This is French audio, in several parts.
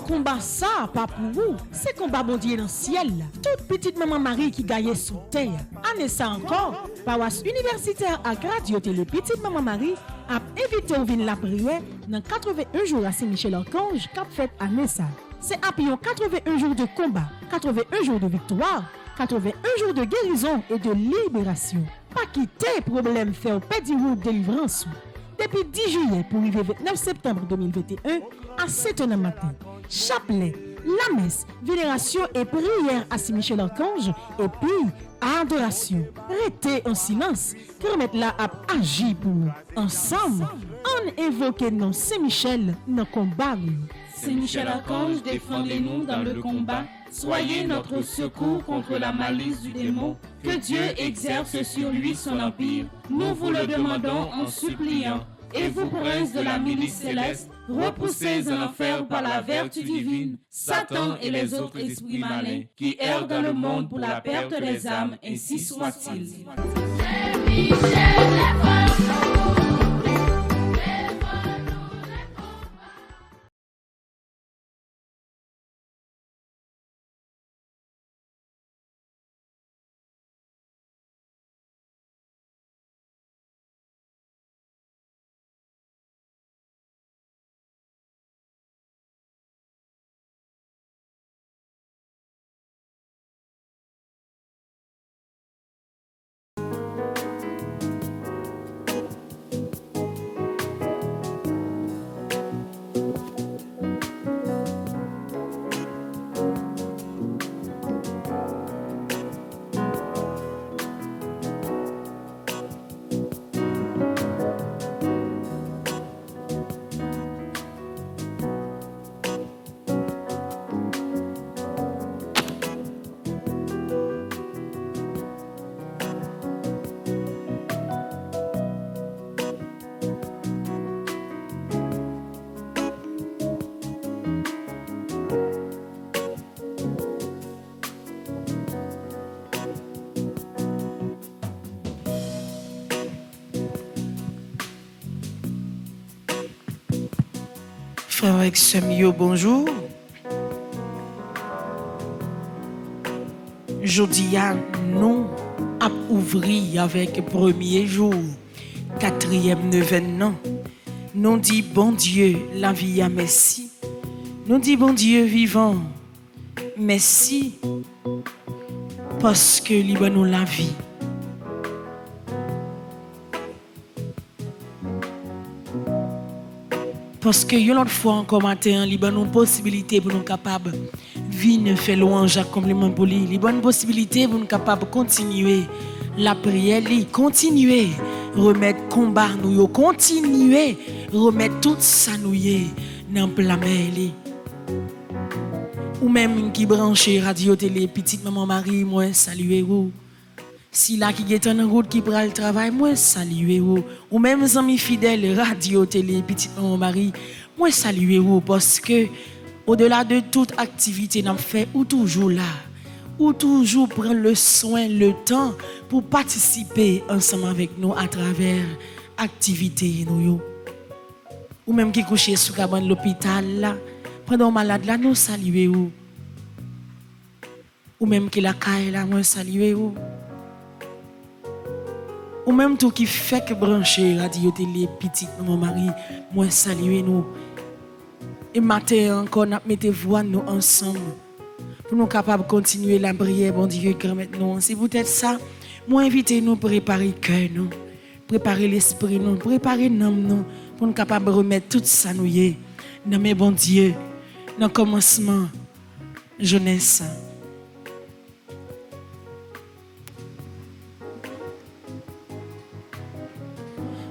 Combat ça, pas pour vous. C'est combat bon Dieu dans le ciel. Toute petite maman Marie qui gagne sous terre. Année ça encore, paroisse universitaire à Radio Télé Petite Maman Marie a invité au vin la prière dans 81 jours à Saint-Michel-Archange qu'a fait année ça. C'est après 81 jours de combat, 81 jours de victoire, 81 jours de guérison et de libération. Pas quitter problème faire pédi route délivrance. Depuis 10 juillet pour arriver 29 septembre 2021 à 7h du matin. Chapelet, la messe, vénération et prière à Saint-Michel-Archange et puis adoration. Restez en silence, permettre là à agir pour nous. Ensemble, on invoque non Saint-Michel dans le combat. Saint-Michel-Archange, défendez-nous dans le combat. Soyez notre secours contre la malice du démon. Que Dieu exerce sur lui son empire. Nous vous le demandons en suppliant. Et vous, princes de la milice céleste, repoussez en enfer par la vertu divine Satan et les autres esprits malins qui errent dans le monde pour la perte des âmes, ainsi soit-il. Frère avec Semio, bonjour. Jeudi, nous avons ouvert avec le premier jour, 4e neuvaine. Nous dit bon Dieu, la vie à merci. Nous dit bon Dieu vivant, merci parce que libre nous la vie. Parce que une autre fois encore matin, il y a une possibilité pour nous capables de venir faire louange à complément pour lui. Il y a une possibilité pour nous capables de continuer la prière, continuer remettre combat nous, continuer remettre tout ça nous dans la main. Ou même qui branche radio télé petite maman Marie, moi saluer vous. Si là qui est en route qui prend le travail, moi saluer vous. Ou même amis fidèles radio télé petite maman Marie, moi saluer vous parce que au-delà de toute activité n'a fait ou toujours là, ou toujours prendre le soin, le temps pour participer ensemble avec nous à travers activité nous. Ou même qui couché sous cabane l'hôpital là, pendant malade là nous saluer vous. Ou même qui la caille là, moi saluer vous. Ou même tout qui fait que brancher radio télé petite maman Marie, moi saluer nous. Et matin encore n'a mettez voix nous ensemble pour nous capables de continuer la prière bon Dieu permet nous. C'est peut-être ça, moi inviter nous préparer cœur nous, préparer l'esprit nous, préparer l'âme nous pour nous capables de remettre tout ça nous dans mes bon Dieu dans commencement jeunesse.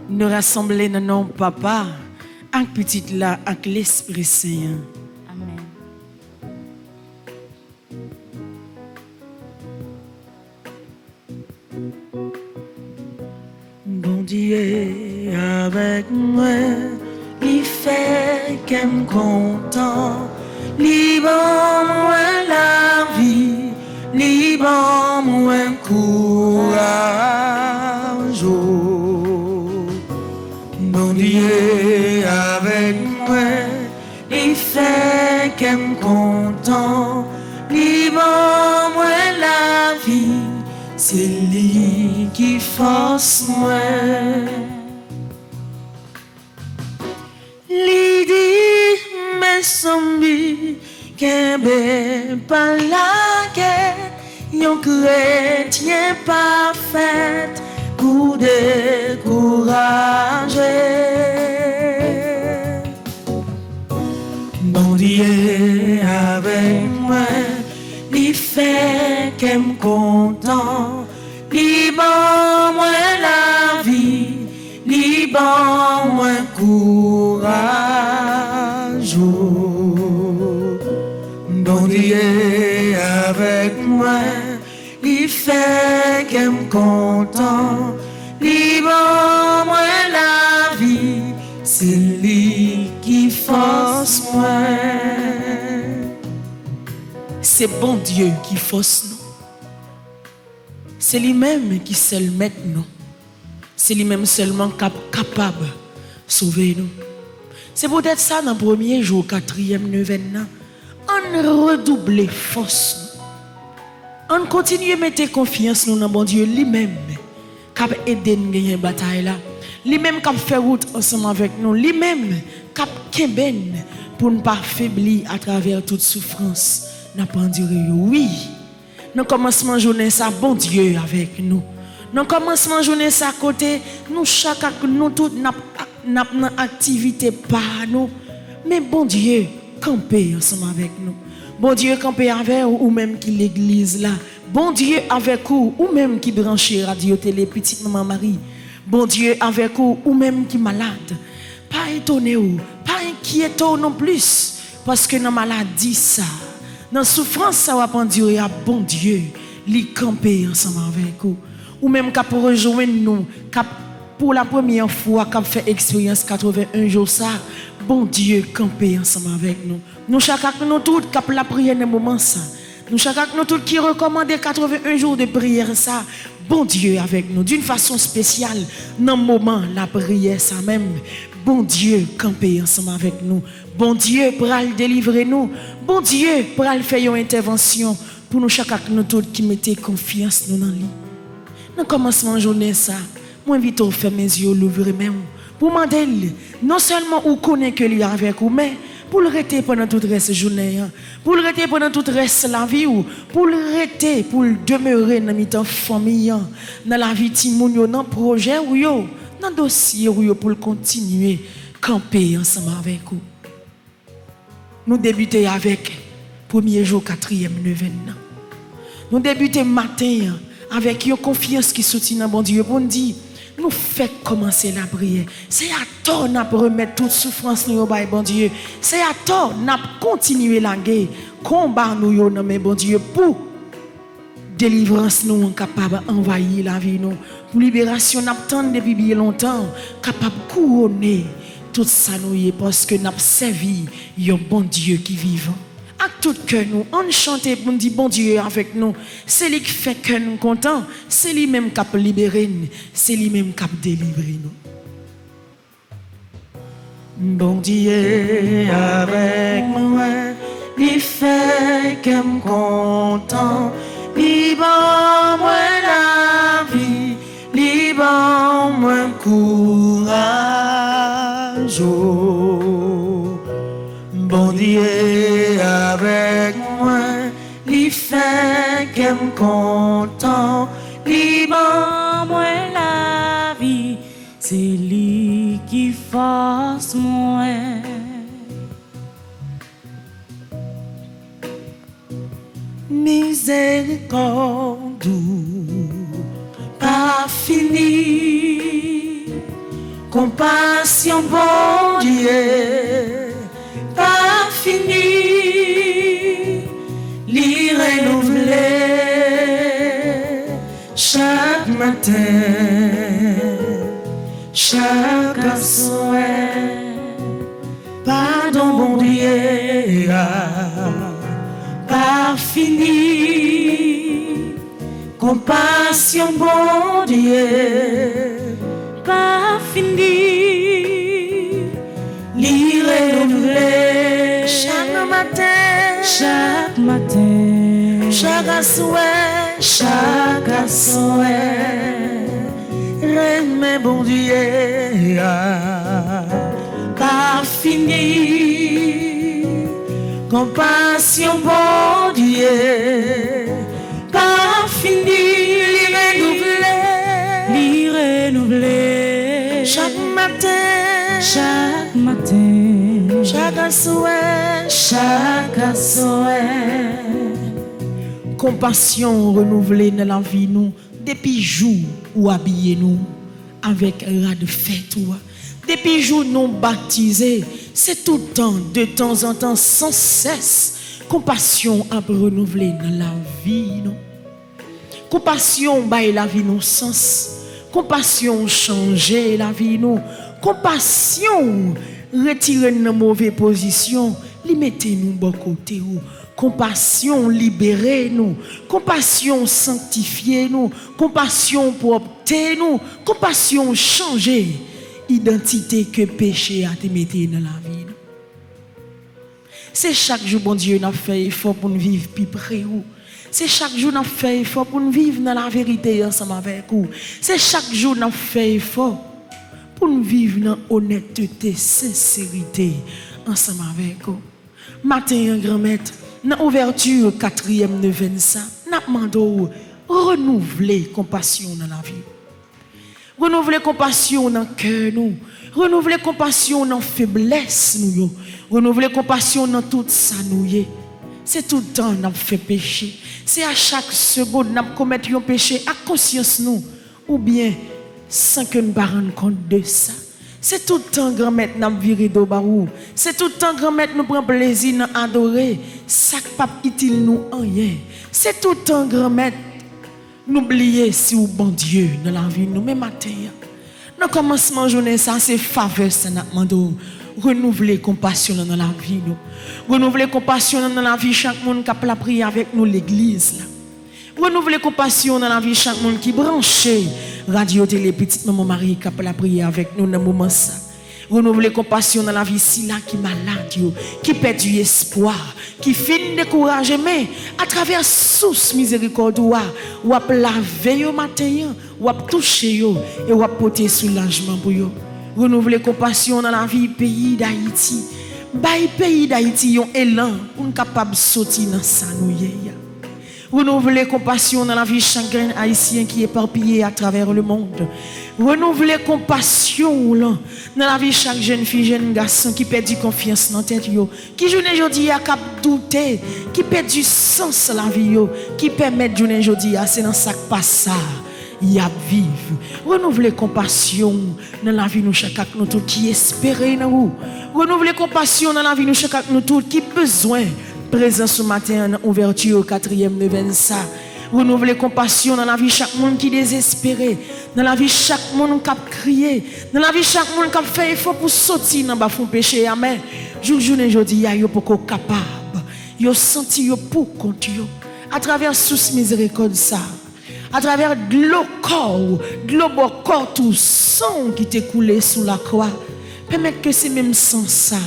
Nous rassembler dans nos papa, avec petite là, avec l'Esprit Saint. Amen. Bon Dieu avec moi, il fait qu'elle me content, libre moi la vie, libre moi courage. Bon Dieu content, libre moi la vie, c'est lui qui force moi. Lidi mes zombies, qu'est pas la guerre, yon chrétien parfait, pour décourager. Bon Dieu avec moi, il fait qu'elle me content, libre moi la vie, libre moi courage. Bon Dieu avec moi, il fait qu'elle me content, libre moi la vie, c'est lui qui force moi. C'est bon Dieu qui force nous. C'est lui-même qui seul met nous. C'est lui-même seulement capable de sauver nous. C'est peut-être ça dans le premier jour, 4e, 9e. On redouble force. On continue à mettre confiance dans bon Dieu lui-même qui a aidé nous à gagner la bataille là. Lui-même qui a fait route ensemble avec nous. Lui-même qui a kemben pour ne pas faiblir à travers toute souffrance. N'a pas enduré. Oui. Dans le commencement de journée, ça, bon Dieu avec nous. Dans le commencement de journée, ça, côté, nous, chacun, nous, tous, notre activité par nous. Mais bon Dieu, camper ensemble avec nous. Bon Dieu, camper avec ou même qui l'église là. Bon Dieu, avec vous, ou même qui branche radio, télé, petite maman Marie. Bon Dieu, avec vous, ou même qui malade. Pas étonné ou, pas inquiété non plus. Parce que dans la maladie, ça. Dans la souffrance, ça va endurer à bon Dieu, les camper ensemble avec vous. Ou même qu'à pour rejoindre nous, pour la première fois, qu'à fait expérience 81 jours, ça, bon Dieu, camper ensemble avec nous. Nous, chacun, nous tous, qui la prière dans moment, ça. Nous, chacun, nous tous, qui recommande 81 jours de prière, ça, bon Dieu avec nous, d'une façon spéciale, dans le moment, la prière, ça même. Bon Dieu, camper ensemble avec nous. Bon Dieu, pour aller délivrer nous. Bon Dieu, pour aller faire une intervention pour nous, chacun, nous tous, qui mettez confiance nous dans lui. Dans le commencement de journée, ça, moi, invite à faire mes yeux, l'ouvrir mes mains. Pour demander, non seulement où connaît que lui avec vous, mais pour le rester pendant toute reste journée, pour le rester pendant toute reste la vie, pour le rester, pour le demeurer dans la famille, dans la vie de dans le projet, dans le dossier, pour le continuer, camper ensemble avec vous. Nous débutons avec premier jour, 4e, 9e. Nous débutons matin avec une confiance qui soutient dans bon Dieu. Pour nous dire, nous faisons commencer la prière. C'est à tort de remettre toute souffrance dans bon Dieu. C'est à tort de continuer la guerre. Combat nous dans bon Dieu pour délivrance nous capable d'envahir la vie nous. Pour libération nous attend depuis bien longtemps. Capable de couronner tout ça nous parce que nous avons servi un bon Dieu qui vivant. À tout cœur nous, on chante pour nous dire bon Dieu avec nous. C'est lui qui fait que nous contents. C'est lui-même qui a libéré nous. C'est lui-même qui a délivré nous. Bon Dieu avec moi, il fait que nous contents. Libre moi la vie, libre moi courage. Bon Dieu avec moi, il fait qu'elle me content, libre moi la vie, c'est lui qui force moi. Miséricorde, pas fini, compassion bon Dieu. Pas fini, l'y renouveler chaque matin, chaque soir. Pardon, bon Dieu, pas fini, compassion, bon Dieu, pas fini. L'y renouveler chaque matin, chaque matin, chaque soir, chaque soir, mais bon Dieu, pas fini, compassion bon Dieu, pas fini, li renouveler, chaque matin, chaque soir, chaque soir. Compassion renouvelée dans la vie nous depuis jour où habiller nous avec ras de fête depuis jour nous baptisés c'est tout le temps de temps en temps sans cesse compassion a renouvelée dans la vie nous compassion baille la vie nous sens compassion changer la vie nous compassion retirer nos mauvaises positions li mettez nous bon côté ou compassion libérer nous, compassion sanctifier nous, compassion propter nous, compassion changer identité que péché a te mettre dans la vie. C'est chaque jour bon Dieu n'a fait effort pour nous vivre plus près ou. C'est chaque jour n'a fait effort pour nous vivre dans la vérité ensemble avec vous. C'est chaque jour n'a fait effort pour nous vivre dans honnêteté, sincérité ensemble avec vous. Matin grand maître dans l'ouverture 4e de 25, nous demandons renouveler compassion dans la vie. Renouveler compassion dans le cœur nous. Renouveler compassion dans la faiblesse nous. Renouveler compassion dans tout ça nous. C'est tout le temps nous fait péché. C'est à chaque seconde nous commettons un péché à conscience nous. Ou bien sans que nous ne nous rendions compte de ça. C'est tout le temps grand-mère nous virer de barou. C'est tout le temps grand-mère nous prend plaisir à adorer. Ça pas utile nous en rien. C'est tout le temps grand-mère n'oubliez si ou bon Dieu dans la vie nous même matin. Dans commencement journée ça c'est faveur ça n'a demandé renouveler compassion dans la vie nous. Renouveler compassion dans la vie chaque monde qui a la prière avec nous l'église là. Renouveler compassion dans la vie chaque monde qui branché radio télé petite maman Marie qui a la prière avec nous dans moment ça. Renouveler compassion dans la vie si là qui malade qui perd du espoir, qui finit découragé mais à travers source miséricorde ou a laver yo matin ou a toucher yo et ou a porter soulagement pour yo. Renouveler compassion dans la vie pays d'Haïti. Bay pays d'Haïti un élan pour capable sortir dans ça nous ya. Renouveler compassion dans la vie chagrin haïtien qui est éparpillé à travers le monde. Renouveler compassion dans la vie chaque jeune fille, jeune garçon qui perd du confiance dans tête yo, qui journée aujourd'hui a cap douter, qui perd du sens la vie yo, qui permet journée aujourd'hui c'est dans ça passe ça. Y a vivre. Renouveler compassion dans la vie nous chaque nous tout qui espérer dans vous. Renouveler compassion dans la vie nous chaque nous tout qui besoin présent ce matin en ouverture 4e de 25. Renouveler compassion dans la vie chaque monde qui désespéré, dans la vie chaque monde qui a crié, dans la vie chaque monde qui a fait effort pour sortir dans bas fond péché. Amen. Journée aujourd'hui yo pour capable. Yo senti yo pour compte yo à travers sous miséricorde ça. À travers de l'eau corps tout sang qui t'est coulé sous la croix. Permettre que c'est même sans ça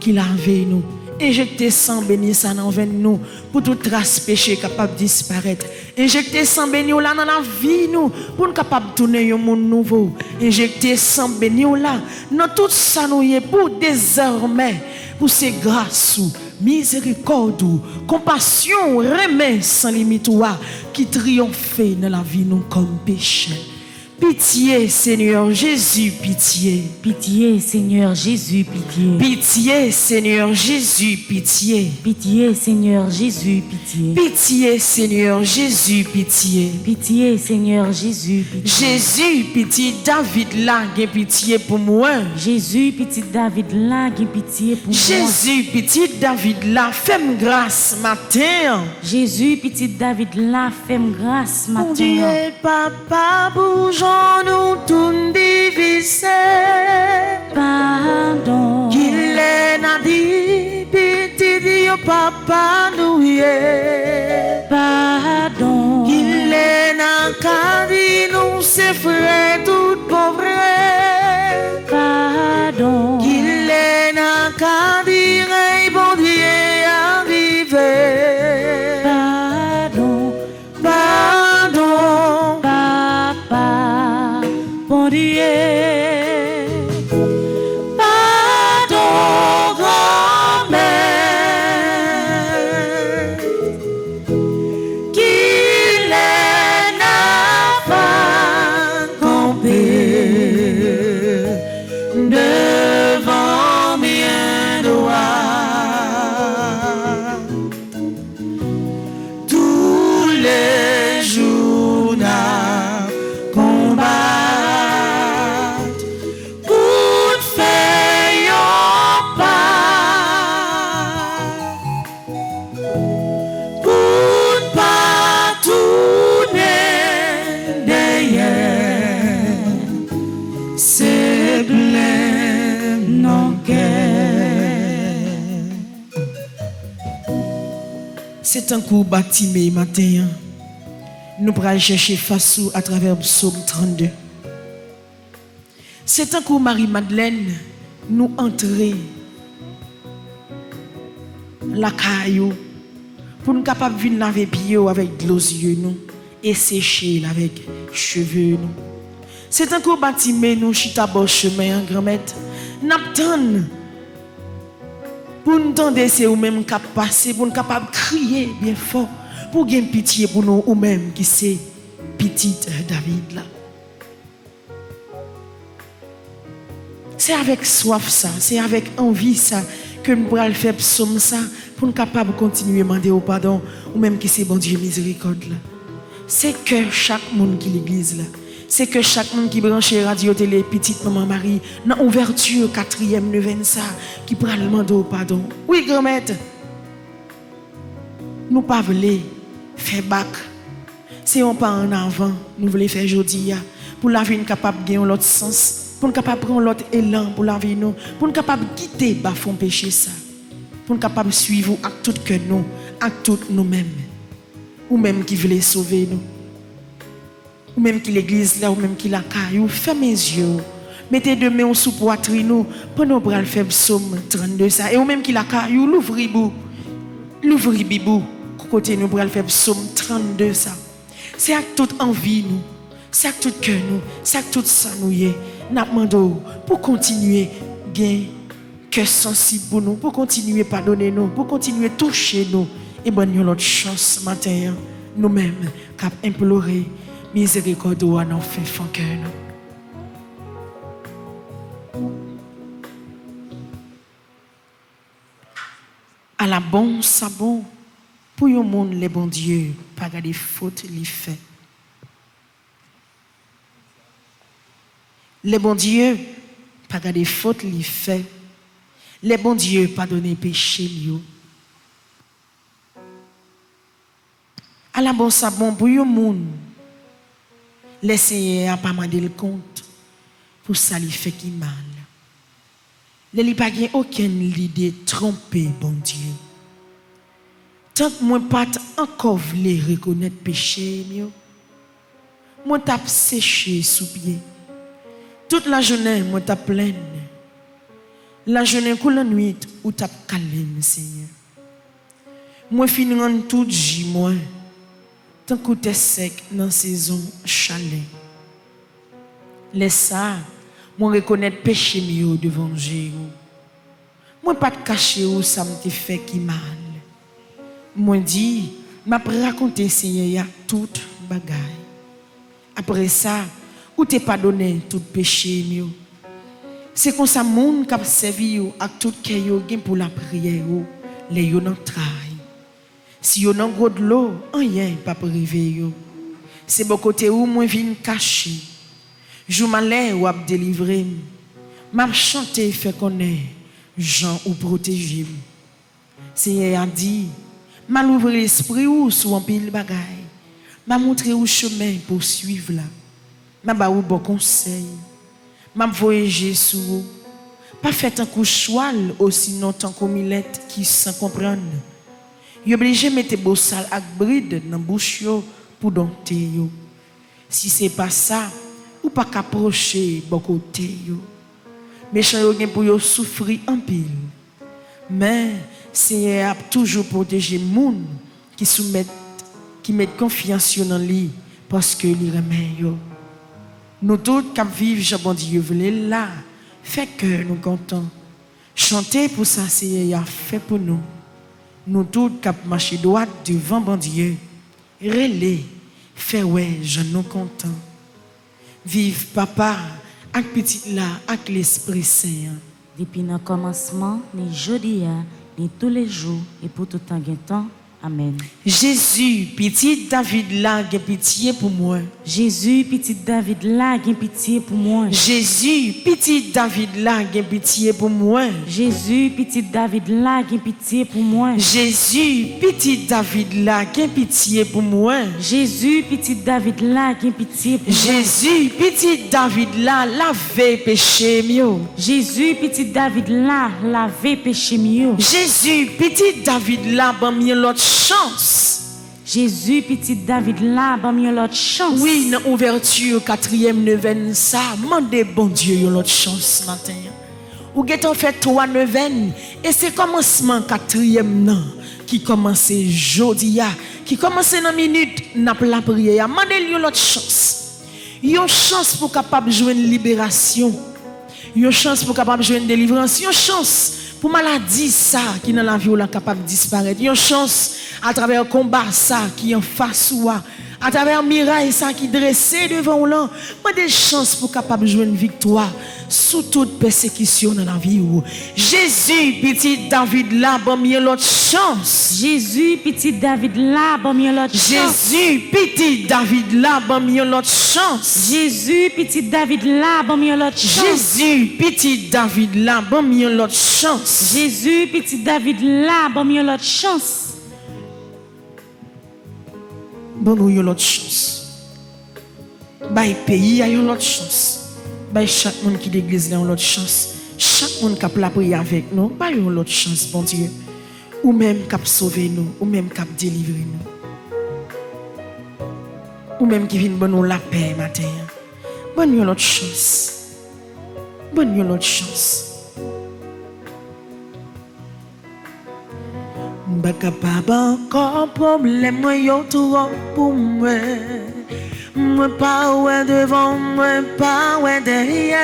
qu'il lave nous. Injecter sang béni ça dans nous pour toute trace péché capable de disparaître. Injecter sang béni là dans la vie nous pour nous capable de tourner un monde nouveau. Injecter sang béni là dans tout ça nous pour désormais pour ces grâces miséricorde, compassion, remède sans limite qui triomphe dans la vie nous comme péché. Pitié, Seigneur Jésus, pitié. Pitié, Seigneur Jésus, pitié. Pitié, Seigneur Jésus, pitié. Pitié, Seigneur Jésus, pitié. Pitié, Seigneur Jésus, pitié. Pitié, Seigneur Jésus, pitié. Jésus, petit David là, j'ai pitié pour moi. Jésus, petit David là, j'ai pitié pour moi. Jésus, petit David là, fais-moi grâce matin. Jésus, petit David là, fais-moi grâce matin. Mon Dieu, papa, bouge. Nous tout divisé. Pardon. Qu'il est n'a dit, petit Dieu, papa nous y est. Pardon. Qu'il est n'a qu'à dire, nous c'est frère tout pauvre. Pardon. Qu'il est n'a qu'à dire, bon Dieu arrivé. C'est un coup bâtimé matin. Nous pourrons chercher face à travers le psaume 32. C'est un coup Marie-Madeleine nous entrer la caillou pour nous capables de venir laver pieds avec de l'eau yeux nous et sécher avec cheveux nous. C'est un coup bâtimé nous chita bon chemin grand-mère. N'attend pour nous tendre c'est ou même cap passer pour nous capable crier bien fort pour gagner pitié pour nous ou même qui c'est petite David là. C'est avec soif ça, c'est avec envie ça que nous pourrons faire psaume ça pour nous capable continuer à demander au pardon ou même qui c'est bon Dieu miséricorde là. C'est que chaque monde qui l'église là. C'est que chaque monde qui branche radio télé petite maman Marie dans ouverture 4e 9e ça qui pourra demander au pardon. Oui grand-mère. Nous pas voulons faire bac. C'est on pas en avant, nous voulons faire aujourd'hui pour la vie capable de gagner l'autre sens. Pour nous capable prendre l'autre élan pour la vie nous, pour nous capable quitter bas fond péché ça, pour nous capable suivre à tout que nous, à tout nous-mêmes, ou même qui voulait sauver nous, ou même qui l'église là, ou même qui la caille, ou fermez les yeux, mettez deux mains sous poitrine nous, pour nous le faire psaume 32 ça, et ou même qui la caille, l'ouvrez bibou, côté nous pour le faire psaume 32 ça, c'est avec toute envie nous. C'est avec tout cœur nous, c'est avec tout ça nous y est. Nous demandons pour continuer gagner cœur sensible pour nous, pour continuer pardonner nous, pour continuer toucher nous et bonne l'autre chance matin nous-mêmes cap implorer miséricorde à nos fait cœur nous. À la bonne sabon pour le monde les bons dieux pas garder faute li fait. Les bons dieux, pas garder faute li fait. Les bons dieux, pardonner péché li. À la bonne sabon pour yon moun. Laissez à pas demander le compte pour ça li fait qui mal. Les li pas gen aucune idée tromper bon Dieu. Tant que moi pas encore vle reconnaître péché mio. Moi t'a séché sous pied. Toute la journée, moi t'as pleine. La journée que la nuit, ou t'as calme, Seigneur. Moi finis en tout jour, moi. Tant que t'es sec dans la saison chalet. Laisse ça, moi reconnaître péché mieux devant Dieu. Moi pas te cacher où ça me fait qui mal. Moi dis, m'a raconter Seigneur y a toute bagaille. Après ça, ou t'es pardonné tout péché mieux. C'est comme ça monde qui a servi à tout cœur pour la prière les yo nan travail. Si yo nan gros de l'eau, rien pas privé yo. C'est bon côté où moi vinn cacher. Jou malheur ou a délivrer. M'a chanter fait connaître Jean ou protéger. Seigneur a dit, m'a ouvrir l'esprit ou sous un pile bagaille. M'a montrer où chemin pour suivre là. M'a ba ou bon conseil. M'a voyager sous. Pas fait un coup choual aussi non tant comme milette qui sans comprendre. Y obligé mettre beau sal ak bride dans bouche yo pour dompter yo. Si c'est pas ça, ou pas qu'approcher bon côté yo. Méchant yo gen pour yo souffrir en pile. Mais Seigneur a toujours protégé moun qui mettent confiance dans lui parce que lui remet yo. Nous tous qui vivons, Jean Dieu voulait là, fait que nous contents. Chanter pour ça, Seigneur a fait pour nous. Nous tous qui marchons droit devant bon Dieu, relais, fait ouais, je nous contents. Vive papa, avec petit là, avec l'Esprit Saint. Depuis le commencement, ni jeudi, ni tous les jours, et pour tout temps. Amen. Jésus, petit David là, pitié pour moi. Jésus, petit David là, gain pitié pour moi. Jésus, petit David là, gain pitié pour moi. Jésus, petit David là, gain pitié pour moi. Jésus, petit David là, gain pitié pour moi. Jésus, petit David là, gain pitié pour moi. Jésus, petit David là, lavé péché mieux. Jésus, petit David là, lavé péché mieux. Jésus, petit David là, ban mieux l'autre chance. Jésus, petit David là, ban mieux l'autre chance. Oui, dans ouverture 4e neuvaine ça, mandez bon Dieu l'autre chance matin. Ou get fait 3 neuvaines et c'est commencement 4e nan qui commence jodi a, qui commence dans minute n'a la prière. Mandez lui l'autre chance. Une chance pour capable joindre libération. Une chance pour capable joindre délivrance, une chance pour maladie ça qui dans la vie ou la capable disparaître, une chance à travers combat ça qui en face ou à travers miraille ça qui dressé devant là, moi des chances pour capable joindre victoire sous toute persécution dans la vie ou Jésus petit David là bon mieux l'autre chance. Jésus, petit David là, bon mieux l'autre chance. Jésus petit David là bon mieux l'autre chance. Jésus, petit David là, bon mieux l'autre chance. Jésus petit David là bon mieux l'autre chance. Jésus, petit David là, bon mieux l'autre chance. Bon nous yon l'autre chance. Bay pays a yon l'autre chance. Bay chaque monde qui l'église là yon l'autre chance. Chaque monde qui a la prière avec nous, bay yon l'autre chance bon Dieu. Ou même qui a sauvé nous, ou même qui a délivré nous. Ou même qui vient bon nous la paix matin. Bon yon l'autre chance. Bon yon l'autre chance. Baka pas encore problème moi yo trop pour moi. Moi pas ouais devant, moi pas ouais derrière.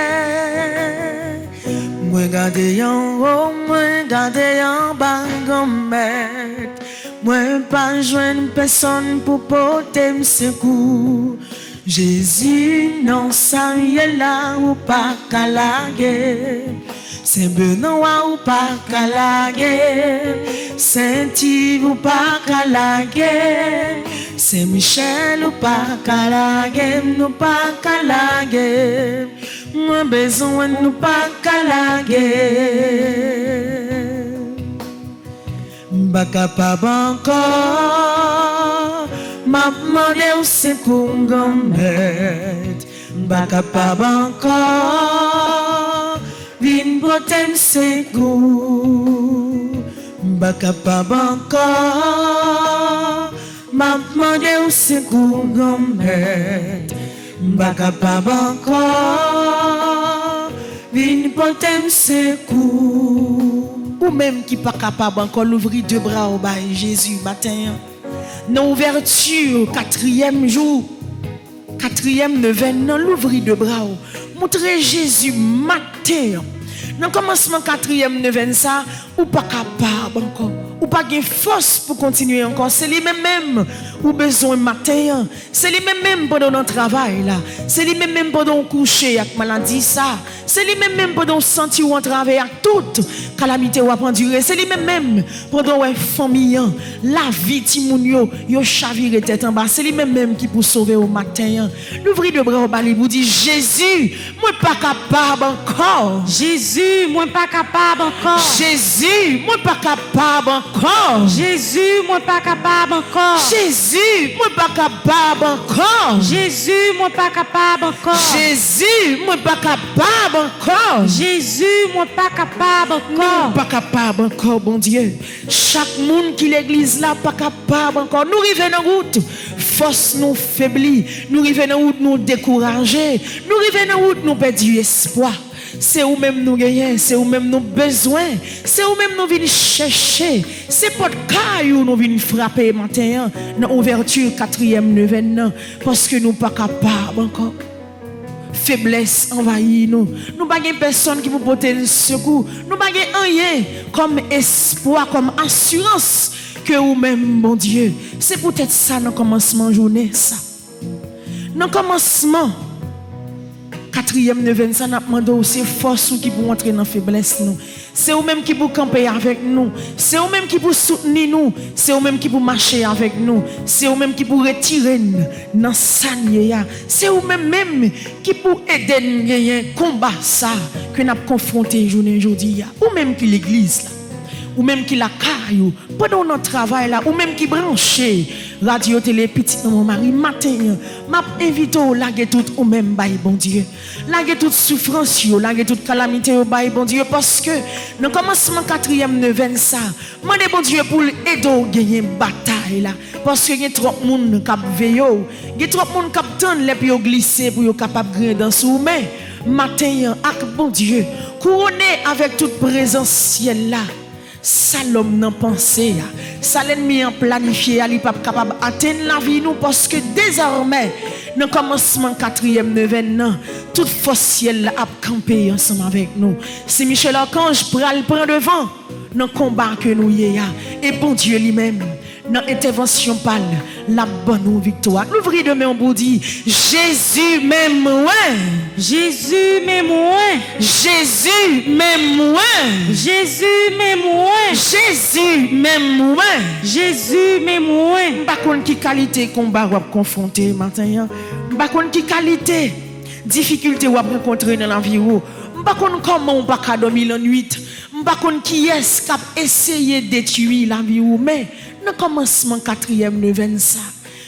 Moi garder en haut, moi garder en bas comme maître. Moi pas joindre personne pour porter me secours. Jésus non ça y est là ou pas calaguer. C'est Benoît ou pas calaguer, Saint-Yves ou pas calaguer, c'est Michel ou pas calaguer, nous pas calaguer, moi besoin nous pas calaguer. Pas capable encore, m'a demandé où c'est qu'on gagne, pas capable encore. Vin potem secours, pas capable encore. M'a demandé où secours gomme, pas capable encore. Vin potem secours. Ou même qui pas capable encore l'ouvrir deux bras au bas Jésus matin. Dans ouverture 4e jour, 4e neuvaine, dans l'ouvrir deux bras. Montrer Jésus matin. Dans le commencement 4e neuvaine ça, ou pas capable encore, ou pas de force pour continuer encore. C'est lui-même ou besoin matin. C'est lui-même pendant notre travail là. C'est lui-même pendant coucher avec maladie ça. C'est lui-même pendant sentir ou travail avec toute calamité ou endurer. C'est lui-même pendant ouais famille, la vie timounio, yo chaviré tête en bas. C'est lui-même qui pour sauver au matin. L'ouvrir de bras au bas, il vous dit Jésus, moi pas capable encore. Jésus, moi pas capable encore. Jésus, moi pas capable encore. Jésus, moi pas capable encore. Jésus, moi pas capable encore. Jésus, moi pas capable encore. Jésus, moi pas capable encore. Jésus, moi pas capable encore. Pas capable encore, bon Dieu. Chaque monde qui l'église là pas capable encore. Nous arrivons en route, force nous faiblit. Nous arrivons en route, nous décourager. Nous arrivons en route, nous perdons espoir. C'est où même nous gagnons, c'est où même nous besoin, c'est où même nous venons chercher. C'est pas de cas où nous venons frapper matin dans l'ouverture 4e neuvaine parce que nous pas capables encore. Faiblesse envahit nous. Nous pas personne qui vous porter le secours. Nous pas rien comme espoir, comme assurance que vous même bon Dieu. C'est peut-être ça dans le commencement journée ça. Dans le commencement quatrième neuvaine, ça n'a pas demandé, c'est force qui pour entrer dans la faiblesse nous. C'est eux-mêmes qui pour camper avec nous. C'est eux-mêmes qui pour soutenir nous. C'est eux-mêmes qui pour marcher avec nous. C'est eux-mêmes qui pour retirer nous dans sanier. C'est eux-mêmes qui pour aider nous gagner combat ça que nous avons confronté aujourd'hui. Ou même qui l'église là. Ou même qui la caille, pendant notre travail là, ou même qui branché radio télé petit dans mon mari matin, m'a invité au laguer tout ou même bail bon Dieu. Laguer toute souffrance yo, laguer toute calamité au bail bon Dieu parce que dans commencement 4e neuvaine ça, mandé bon Dieu pour aider au gagner bataille là parce que y a trop monde qui veille, y a trop monde qui attend les puis glisser pour yo capable gagner dans sous mais matin avec bon Dieu, couronné avec toute présence ciel là. Ça l'homme n'a pensé, ça l'ennemi a planifié, il n'est pas capable d'atteindre la vie nous parce que désormais, dans le commencement 4e neuvaine, toute force ciel a campé ensemble avec nous. C'est Michel Archange prend devant dans le combat que nous y a. Et bon Dieu lui-même, dans l'intervention parle, la bonne victoire. L'ouvrir de main pour dire Jésus m'aime moins. Jésus m'aime moins. Jésus m'aime moins. Jésus m'aime moins. Jésus m'aime moins. Jésus m'aime moins. Par contre, qui qualité combat ou confronter matin? Par contre, qui qualité difficulté ou rencontrer dans la vie ou? Par contre, comment on pas dormir la nuit? Par contre, qui est-ce qui a essayé de détruire la vie ou? Mais dans le commencement 4e neuvaine ça,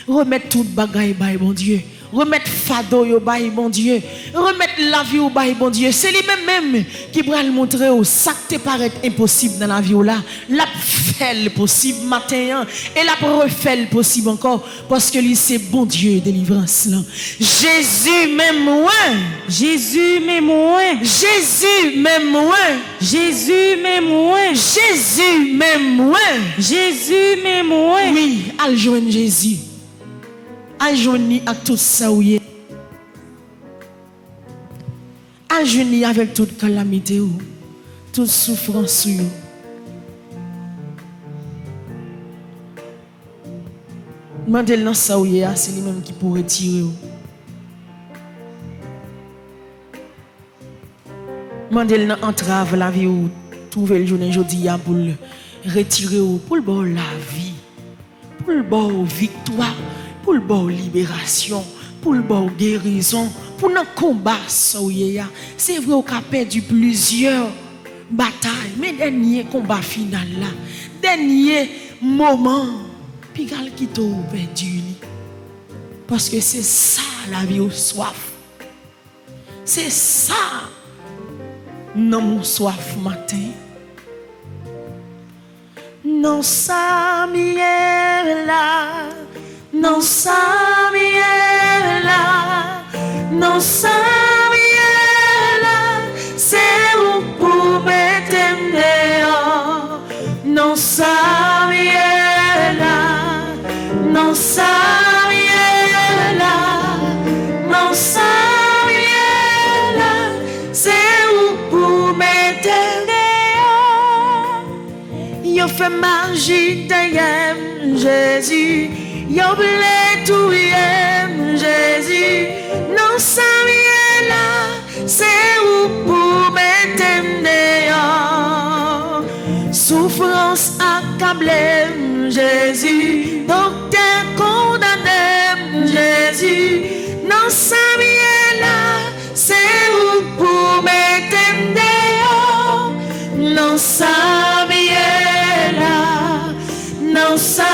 remettre toute bagaille by bon Dieu. Remettre fado yo bay bon Dieu, remettre la vie au bay bon Dieu. C'est lui-même qui va le montrer au ça qui te paraît impossible dans la vie là, l'a fait le possible matin et l'a refait le possible encore parce que lui c'est bon Dieu délivrance là. Jésus m'aime moins. Jésus m'aime moins. Jésus m'aime moins. Jésus m'aime moins. Jésus m'aime moins. Jésus m'aime moins. Oui, al joindre Jésus. Ajouni à tout ça où est. Ajouni avec toute calamité ou toute souffrance ou. Mandel dans ça où est, c'est lui-même qui pourrait tirer ou. Mandel dans entrave la vie ou trouver le journée aujourd'hui pour le retirer ou pour le bon la vie, pour le bon victoire. Pour le bon libération, pour le bon guérison, pour notre combat, c'est vrai qu'on a perdu plusieurs batailles, mais dernier combat final là, dernier moment, puis gal qui t'a perdu. Parce que c'est ça la vie au soif. C'est ça, non mon soif matin. Non ça m'y est là. Non ça m'y là, non ça m'y là, c'est où pour mettre dehors. Non ça m'y là, non ça m'y là, non ça m'y là, c'est où pour mettre dehors. Yo fait magie derrière Jésus. Yo blé tout Jésus, non ça vient là, c'est où pour mettre dehors. Souffrance accablée, Jésus, docteur condamné, Jésus, non ça vient là, c'est où pour mettre dehors. Non ça vient là, non ça.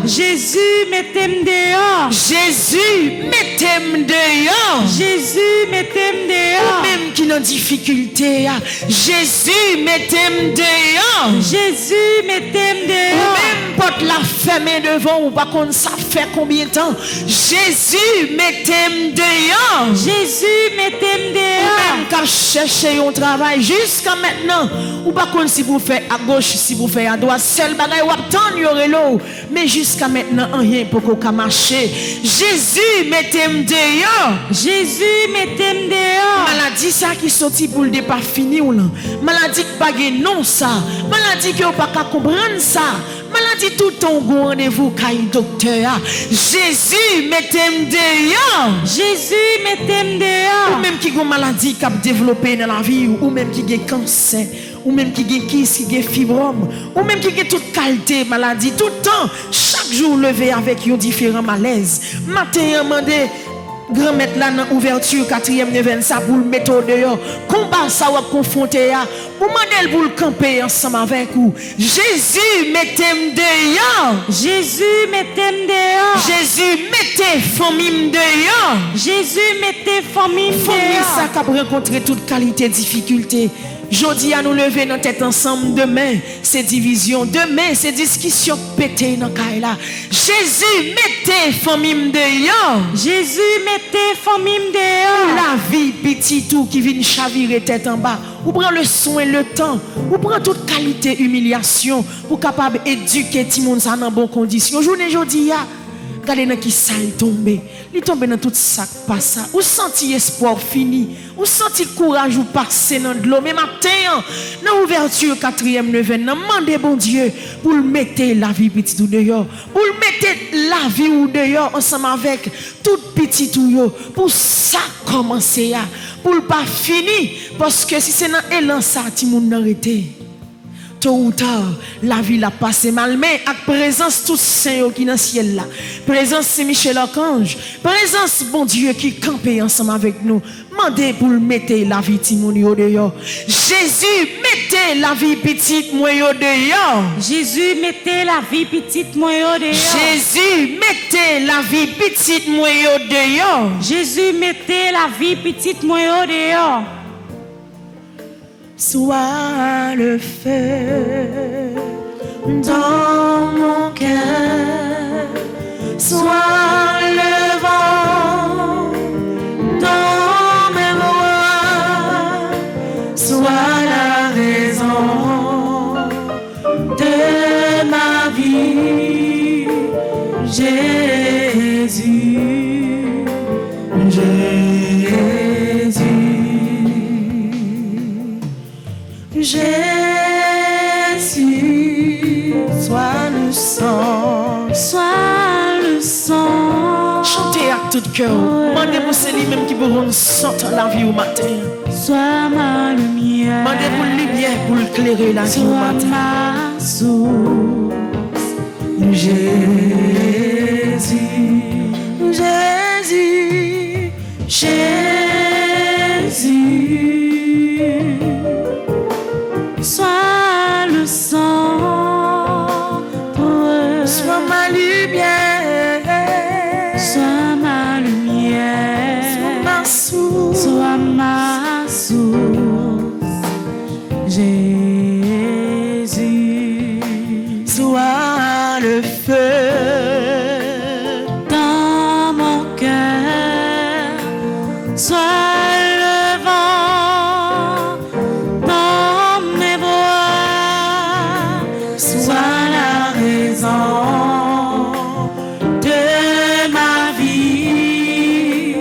Jésus mettez-moi dehors. Jésus mettez-moi dehors. Jésus mettez-moi dehors. Même qui dans difficulté, Jésus mettez-moi dehors. Jésus mettez-moi dehors. Même porte la fermée devant ou pas qu'on ça fait combien de temps. Jésus mettez-moi dehors. Jésus mettez-moi dehors. Même qui cherché un travail jusqu'à maintenant, ou pas contre si vous faites à gauche, si vous faites à droite, seul bagay ou attendre yore l'eau, mais jusqu'à maintenant rien pour qu'on marcher. Jésus mettez-moi dehors. Jésus mettez-moi dehors. Maladie ça qui sorti pour le départ fini ou non. Maladie qui pas non ça. Maladie qui ou pas comprendre ça. Maladie tout ton rendez-vous kay docteur. Jésus mettez-moi dehors. Jésus mettez-moi dehors. Ou même qui gon maladie qui a développé dans la vie ou même qui a cancer, ou même qui a kyste, qui a fibrome, ou même qui a toute qualité maladie tout le temps, chaque jour levé avec un différent malaise. Matin mandé grand maître là dans ouverture 4e neuvaine ça pour le mettre dehors. Combat ça ou confronter à ou mandel pour le camper ensemble avec vous. Jésus mettez-moi dehors. Jésus mettez-moi dehors. Jésus mettez famille dehors. Jésus mettez famille dehors. Famille ça qui a rencontré toute qualité difficulté. Jodi à nous lever notre tête ensemble. Demain c'est division, demain c'est discussion pété dans kaila. Jésus mettez famille dehors. Jésus mettez famille dehors. La vie petit tout qui vient chavirer tête en bas. Ou prend le soin, le temps, ou prend toute qualité humiliation pour capable éduquer tout le monde dans bonnes conditions. Journée jodi ya regardez dans qui ça tomber. Il tombe dans tout ça passe. Ou senti espoir fini, ou senti courage ou passer dans de l'eau. Mais matin, dans l'ouverture 4e neuvaine, demandez bon Dieu pour le mettre la vie petite ou dehors, pour le mettre la vie ou dehors ensemble avec tout petit ou yo, pour ça commencer ya, pour le pas fini, parce que si c'est dans élan ça, ti moun arrêté. Tôt ou tard, la vie l'a passé mal, mais avec présence tout saint qui dans le ciel là. Présence c'est Michel Archange. Présence bon Dieu qui campe ensemble avec nous. Mandez pour le mettre la vie timoun yo dehors. Jésus mettez la vie petite moi yo dehors. Jésus mettez la vie petite moi yo dehors. Jésus mettez la vie petite moi yo dehors. Jésus mettez la vie petite moi yo dehors. Sois le feu dans mon cœur, sois le vent dans mes bras, sois la raison de ma vie, Jésus, Jésus. Jésus, sois le sang, Sois le sang. chantez à tout cœur. Mandez-moi c'est lui-même qui pourront sortir la vie au matin. Sois ma lumière. Mandez-moi lumière pour éclairer la vie au Sois matin. ma source. Jésus, Jésus, Jésus. Sois le sang. Sois ma lumière. Sois ma lumière. Sois ma source. Sois ma source. Jésus. Sois le feu dans mon cœur. Sois le vent dans mes bras. sois la raison de ma vie,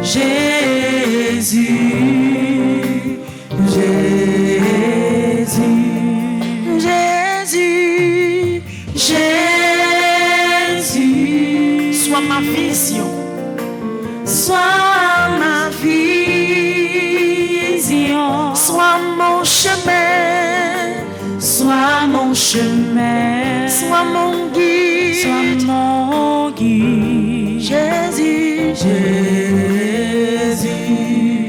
Jésus, Jésus, Jésus, Jésus. Sois ma vision, sois ma vision, sois mon chemin, sois mon chemin, sois mon guide, Sois mon guide. Jésus, Jésus,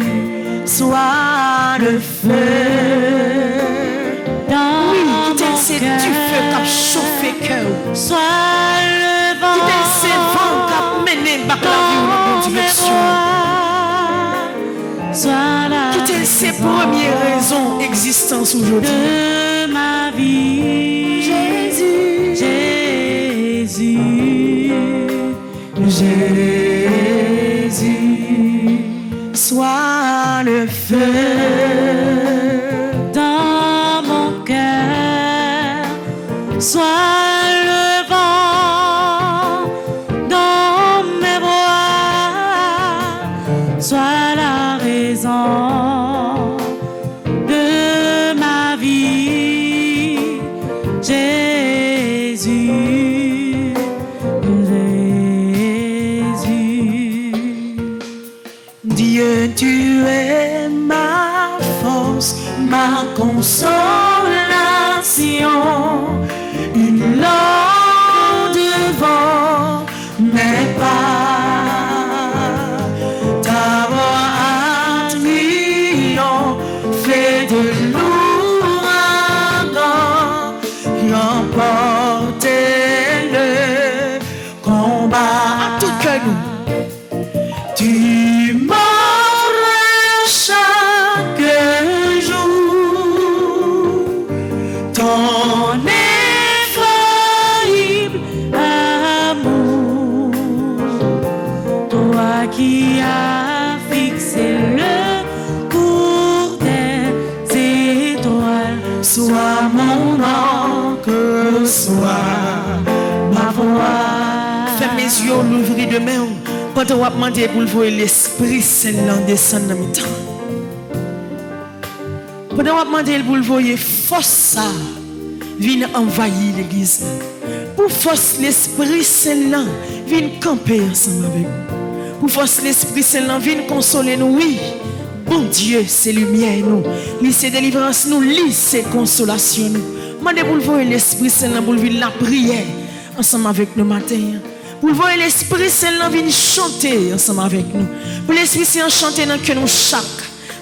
sois le feu. Dans Oui, mon quittez c'est cœur. du feu qui a chauffé cœur. Sois le vent. Quittez c'est vent qui a mené back la vie dans une direction. Sois la Quittez ces premières raisons existence aujourd'hui. de ma vie. Jésus, Jésus. Jésus, sois le feu dans mon cœur, sois le vent dans mes bras, sois la raison de ma vie, Jésus, Jésus. Dieu, tu es ma force, ma consolation, une langue devant mes pas. Ta voix a triomphé de l'ouragan, remporté le combat. À tout cœur, nous. Tu m'offres chaque jour ton effroyable amour, Toi qui as fixé le cours des étoiles, sois mon encre, sois ma voix. Ferme mes yeux, l'ouvrir demain. Quand on va demander pour le voir l'Esprit Saint descendre dans mes temps. Quand on va demander pour le voir force ça, vient envahir l'église. Pour force l'Esprit Saint vient camper ensemble avec nous. Pour force l'Esprit Saint vient consoler nous. Oui, bon Dieu, c'est lumière nous. Lui c'est délivrance nous, lui c'est consolation nous. Demandez pour le voir l'Esprit Saint pour le vivre la prière ensemble avec nous matin. Pour voir l'Esprit Saint vient chanter ensemble avec nous. Pour l'Esprit Saint chanter dans que nous chaque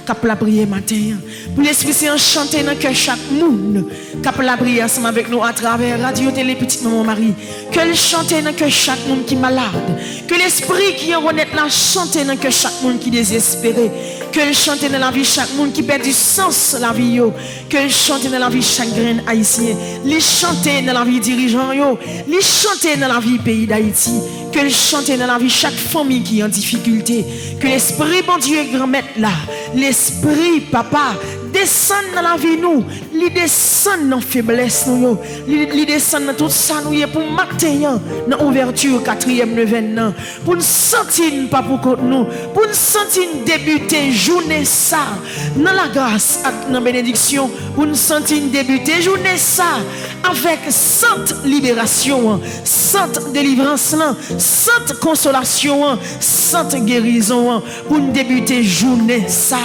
cap la prière matin. Pour l'Esprit Saint chanter dans que chaque monde cap la prière ensemble avec nous à travers Radio Télé Petite Maman Marie. Que le chanter dans que chaque monde qui est malade. Que l'Esprit qui est honnête là chanter dans que chaque monde qui est désespéré. Que le chanter dans la vie chaque monde qui perd du sens la vie yo. Que le chanter dans la vie chaque grain haïtien. Les chanter dans la vie dirigeant yo. Les chanter dans la vie pays d'Haïti. Que le chanter dans la vie chaque famille qui est en difficulté. Que l'Esprit bon Dieu grand-maître là. L'Esprit papa descend dans la vie nous. Il descend dans la faiblesse nous. Il descend dans tout ça nous pour matin dans l'ouverture 4e neuvaine. Pour nous sentir pas pour contre nous. Pour nous sentir débuter journée ça dans la grâce et dans la bénédiction. Pour nous sentir débuter journée ça avec sainte libération, sainte délivrance, sainte consolation, sainte guérison. Pour nous débuter journée ça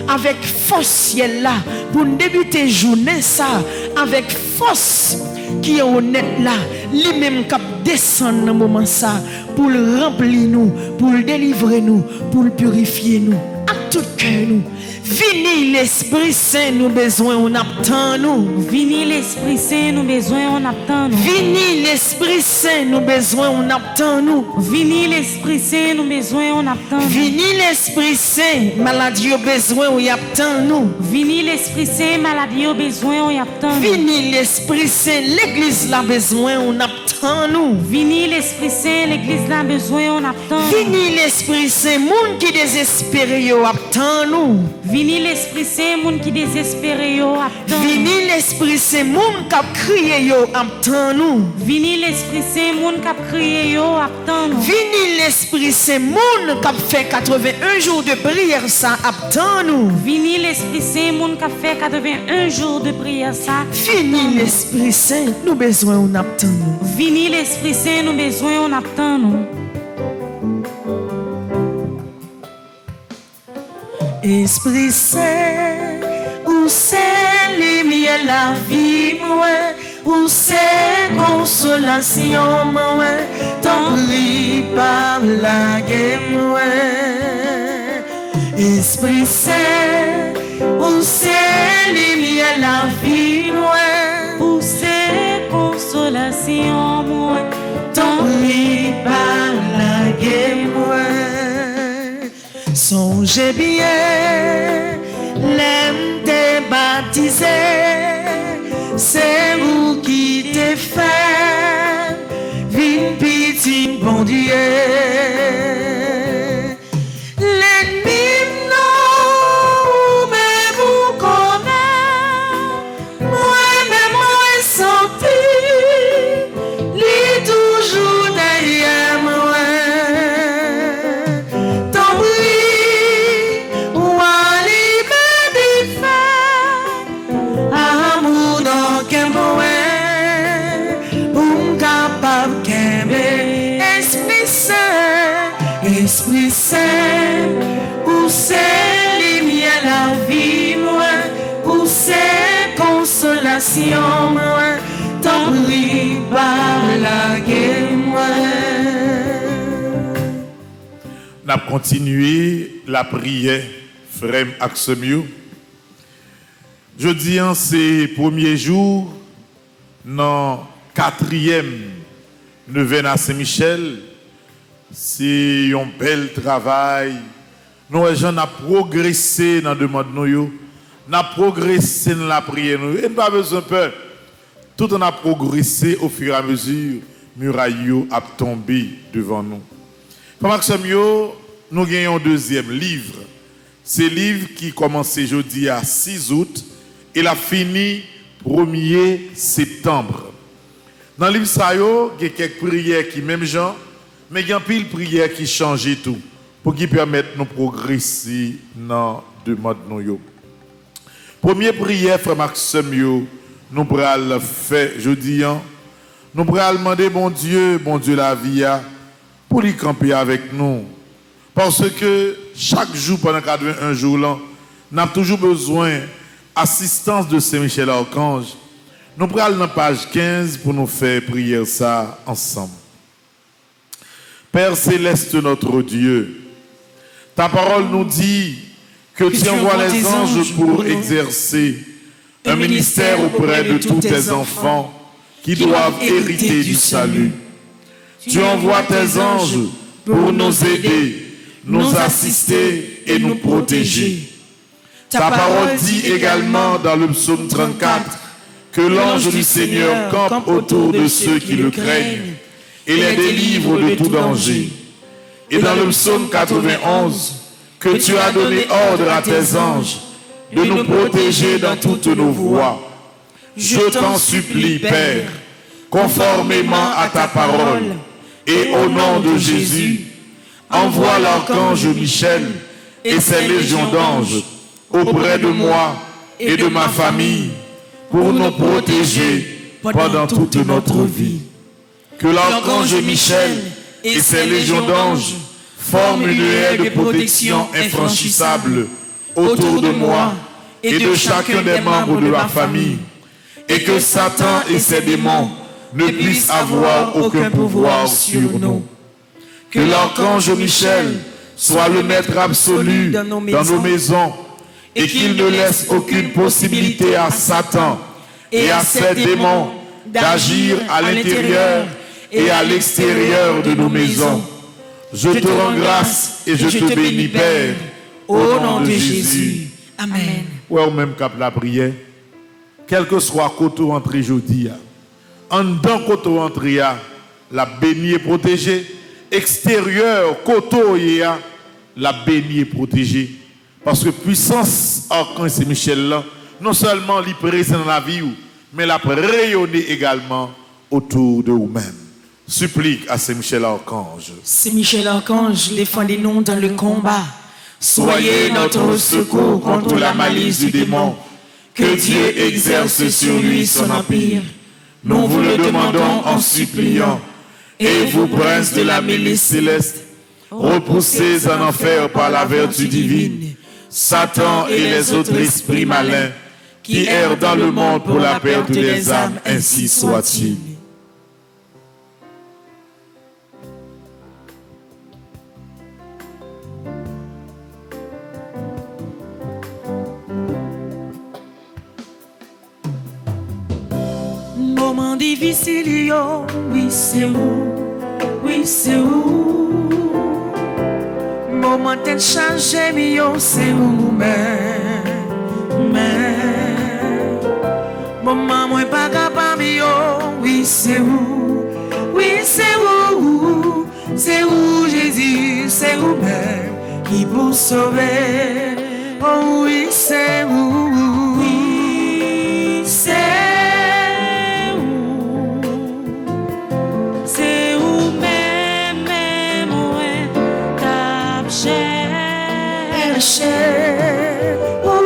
avec force ciel là. Pour nous débuter journée ça avec force qui est honnête là. Lui-même qui descend dans le moment ça pour le remplir nous, pour le délivrer nous, pour le purifier nous. À tout cœur nous. Vini l'Esprit Saint nous besoin on attend nous. Vini l'Esprit Saint nous besoin on attend nous. Vini l'Esprit Saint nous besoin on attend nous. Vini l'Esprit Saint nous besoin on attend nous. Vini l'Esprit Saint maladie au besoin on attend nous. Vini l'Esprit Saint maladie au besoin on attend nous. Vini l'Esprit Saint l'église la besoin on attend nous. Vini l'Esprit Saint l'église la besoin on attend nous. Vini l'Esprit Saint monde qui désespéré yo attend nous. Vini l'Esprit Saint monde qui désespéré yo attend. Vini l'Esprit Saint monde qui crié yo attend nous. Vini l'Esprit Saint monde qui crié yo attend nous. Vini l'Esprit Saint monde qui fait 81 jours de prière ça attend nous. Vini l'Esprit Saint monde qui fait 81 jours de prière ça. Vini l'Esprit Saint nous besoin on attend nous. Vini l'Esprit Saint nous besoin on attend nous. Esprit Saint, où c'est lumière la vie, moi, où c'est consolation, moi, t'en prie par la guerre, moi. Esprit Saint, où c'est lumière la vie, moi, où c'est consolation, moi, t'en prie par la guerre, moi. Songez bien, l'aime t'es baptisé, c'est vous qui t'es fait, vine pitié, bon Dieu. L'ennemi n'a nation, moi, t'en prie, balaguez-moi. N'a continué la prière, frère Axemio. Jeudi, c'est premier jour, non, 4e neuvaine à Saint-Michel. C'est un bel travail. Nous, les gens, ont progressé dans la demande. Nous avons progressé dans la prière. Et nous pas besoin de peur. Tout on a progressé au fur et à mesure. Muraille a tombé devant nous. Pour Maximio, nous gagnons un deuxième livre. C'est le livre qui commence jeudi à 6 août et il a fini 1er septembre. Dans le livre, il y a quelques prières qui même genre, mais il y a pile prières qui changent tout pour qui permettent de nous progresser dans le demande. Première prière, frère Maxime, nous pourrons faire jeudi. Nous pourrons demander, bon Dieu la vie, pour lui camper avec nous. Parce que chaque jour, pendant 81 jours, nous avons toujours besoin d'assistance de Saint-Michel-Archange. Nous prenons dans la page 15 pour nous faire prier ça ensemble. Père céleste, notre Dieu, ta parole nous dit que tu envoies les anges pour exercer un ministère auprès de tous tes enfants qui doivent hériter du salut. Tu envoies tes anges pour nous aider, nous assister et nous protéger. Ta parole dit également dans le psaume 34 que l'ange du Seigneur campe autour de ceux qui le craignent et les délivre de tout danger. Et dans le psaume 91, que tu as donné ordre à tes anges de nous protéger dans toutes nos voies. Je t'en supplie, Père, conformément à ta parole et au nom de Jésus, envoie l'archange Michel et ses légions d'anges auprès de moi et de ma famille pour nous protéger pendant toute notre vie. Que l'archange Michel et ses légions d'anges forment une haie de protection infranchissable autour de moi et de chacun des membres de ma famille, et que Satan et ses démons ne puissent avoir aucun pouvoir sur nous. Que l'archange Michel soit le maître absolu dans nos maisons et qu'il ne laisse aucune possibilité à Satan et à ses démons d'agir à l'intérieur et à l'extérieur de nos maisons. Je te rends grâce et je te bénis, Père, au nom de Jésus. Amen. Ouais, ou même cap la prière, quel que soit côté entrée jeudi, en dedans côté entrée, la bénie est protégée, extérieur côté la bénie est protégée. Parce que puissance archange Saint-Michel là, non seulement il est présent dans la vie, mais la rayonne également autour de vous-même. Supplique à Saint-Michel-Archange. Saint-Michel-Archange, défendez-nous dans le combat. Soyez notre secours contre la malice du démon. Que Dieu exerce sur lui son empire. Nous vous le demandons en suppliant. Et vous, princes de la milice céleste, repoussez en enfer par la vertu divine Satan et les autres esprits malins qui errent dans le monde pour la perte des âmes, ainsi soit-il. Moment difficile, yo, oui c'est où, oui c'est où. Moment de changer, yo, c'est où, mais. Maman, moi pas capable, yo, oui c'est où, c'est où Jésus, c'est où même qui pour sauver. Oh oui c'est où, oui c'est.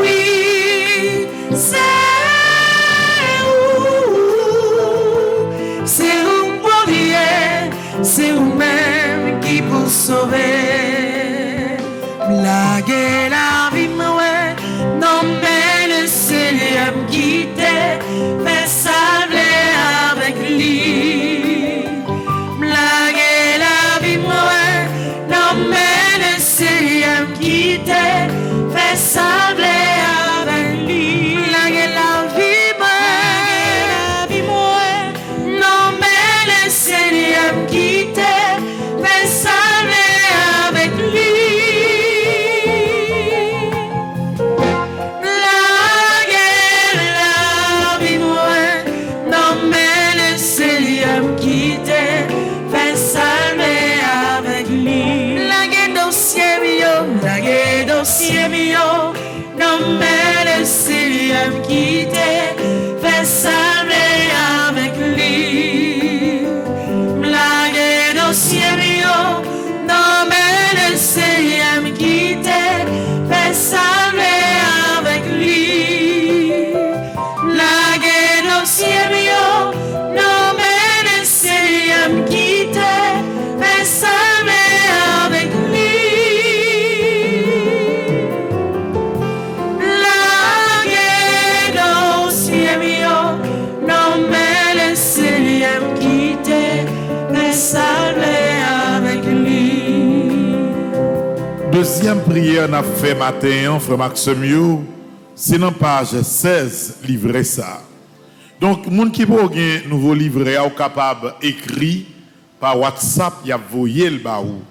Oui, c'est où pour dire, c'est où même qui pour sauver la guerre. Deuxième prière n'a fait matin, frère Maxime, c'est dans page 16, livret ça. Donc, moun qui peut un nouveau livret est capable d'écrire par WhatsApp, il y a voyé le baou.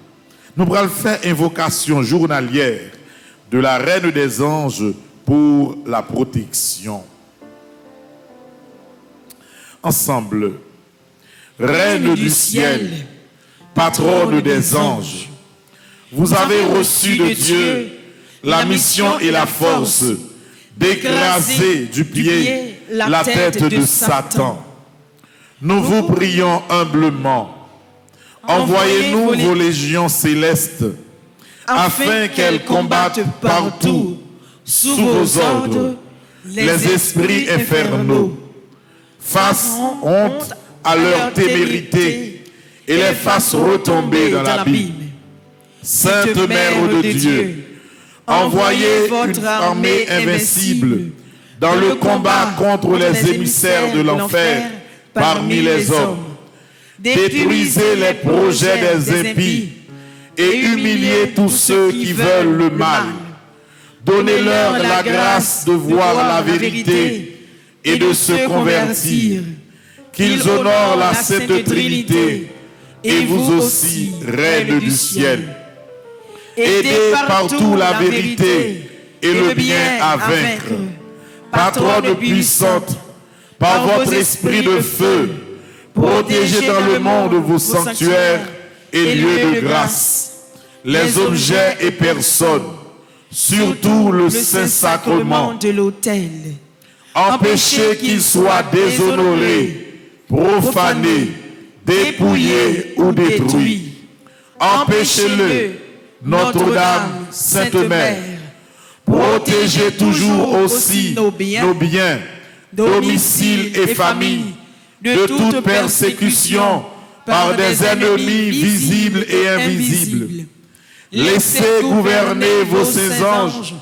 Nous allons faire invocation journalière de la Reine des Anges pour la protection. Ensemble, Reine du ciel, patronne des anges, vous avez reçu de Dieu la mission et la force d'écraser du pied la tête de Satan. Nous vous prions humblement. Envoyez-nous vos légions célestes afin qu'elles combattent partout, sous vos ordres, les esprits infernaux, fassent honte à leur témérité et les fassent retomber dans l'abîme. Sainte Mère de Dieu, envoyez une armée invincible dans le combat contre les émissaires de l'enfer parmi les hommes. Détruisez les projets des impies et humiliez tous ceux qui veulent le mal. Donnez-leur la grâce de voir la vérité et de se convertir. Qu'ils honorent la Sainte Trinité et vous aussi, Reine du ciel. Aidez partout la vérité et le bien à vaincre. Patronne puissante, par votre esprit de feu, protégez dans le monde vos sanctuaires et lieux de grâce, les objets et personnes, surtout le Saint-Sacrement de l'autel. Empêchez qu'il soit déshonoré, profané, dépouillé ou détruit. Empêchez-le, Notre-Dame, Sainte Mère. Protégez toujours aussi nos biens, domiciles et familles de toute persécution par des ennemis visibles et invisibles. Laissez gouverner vos saints anges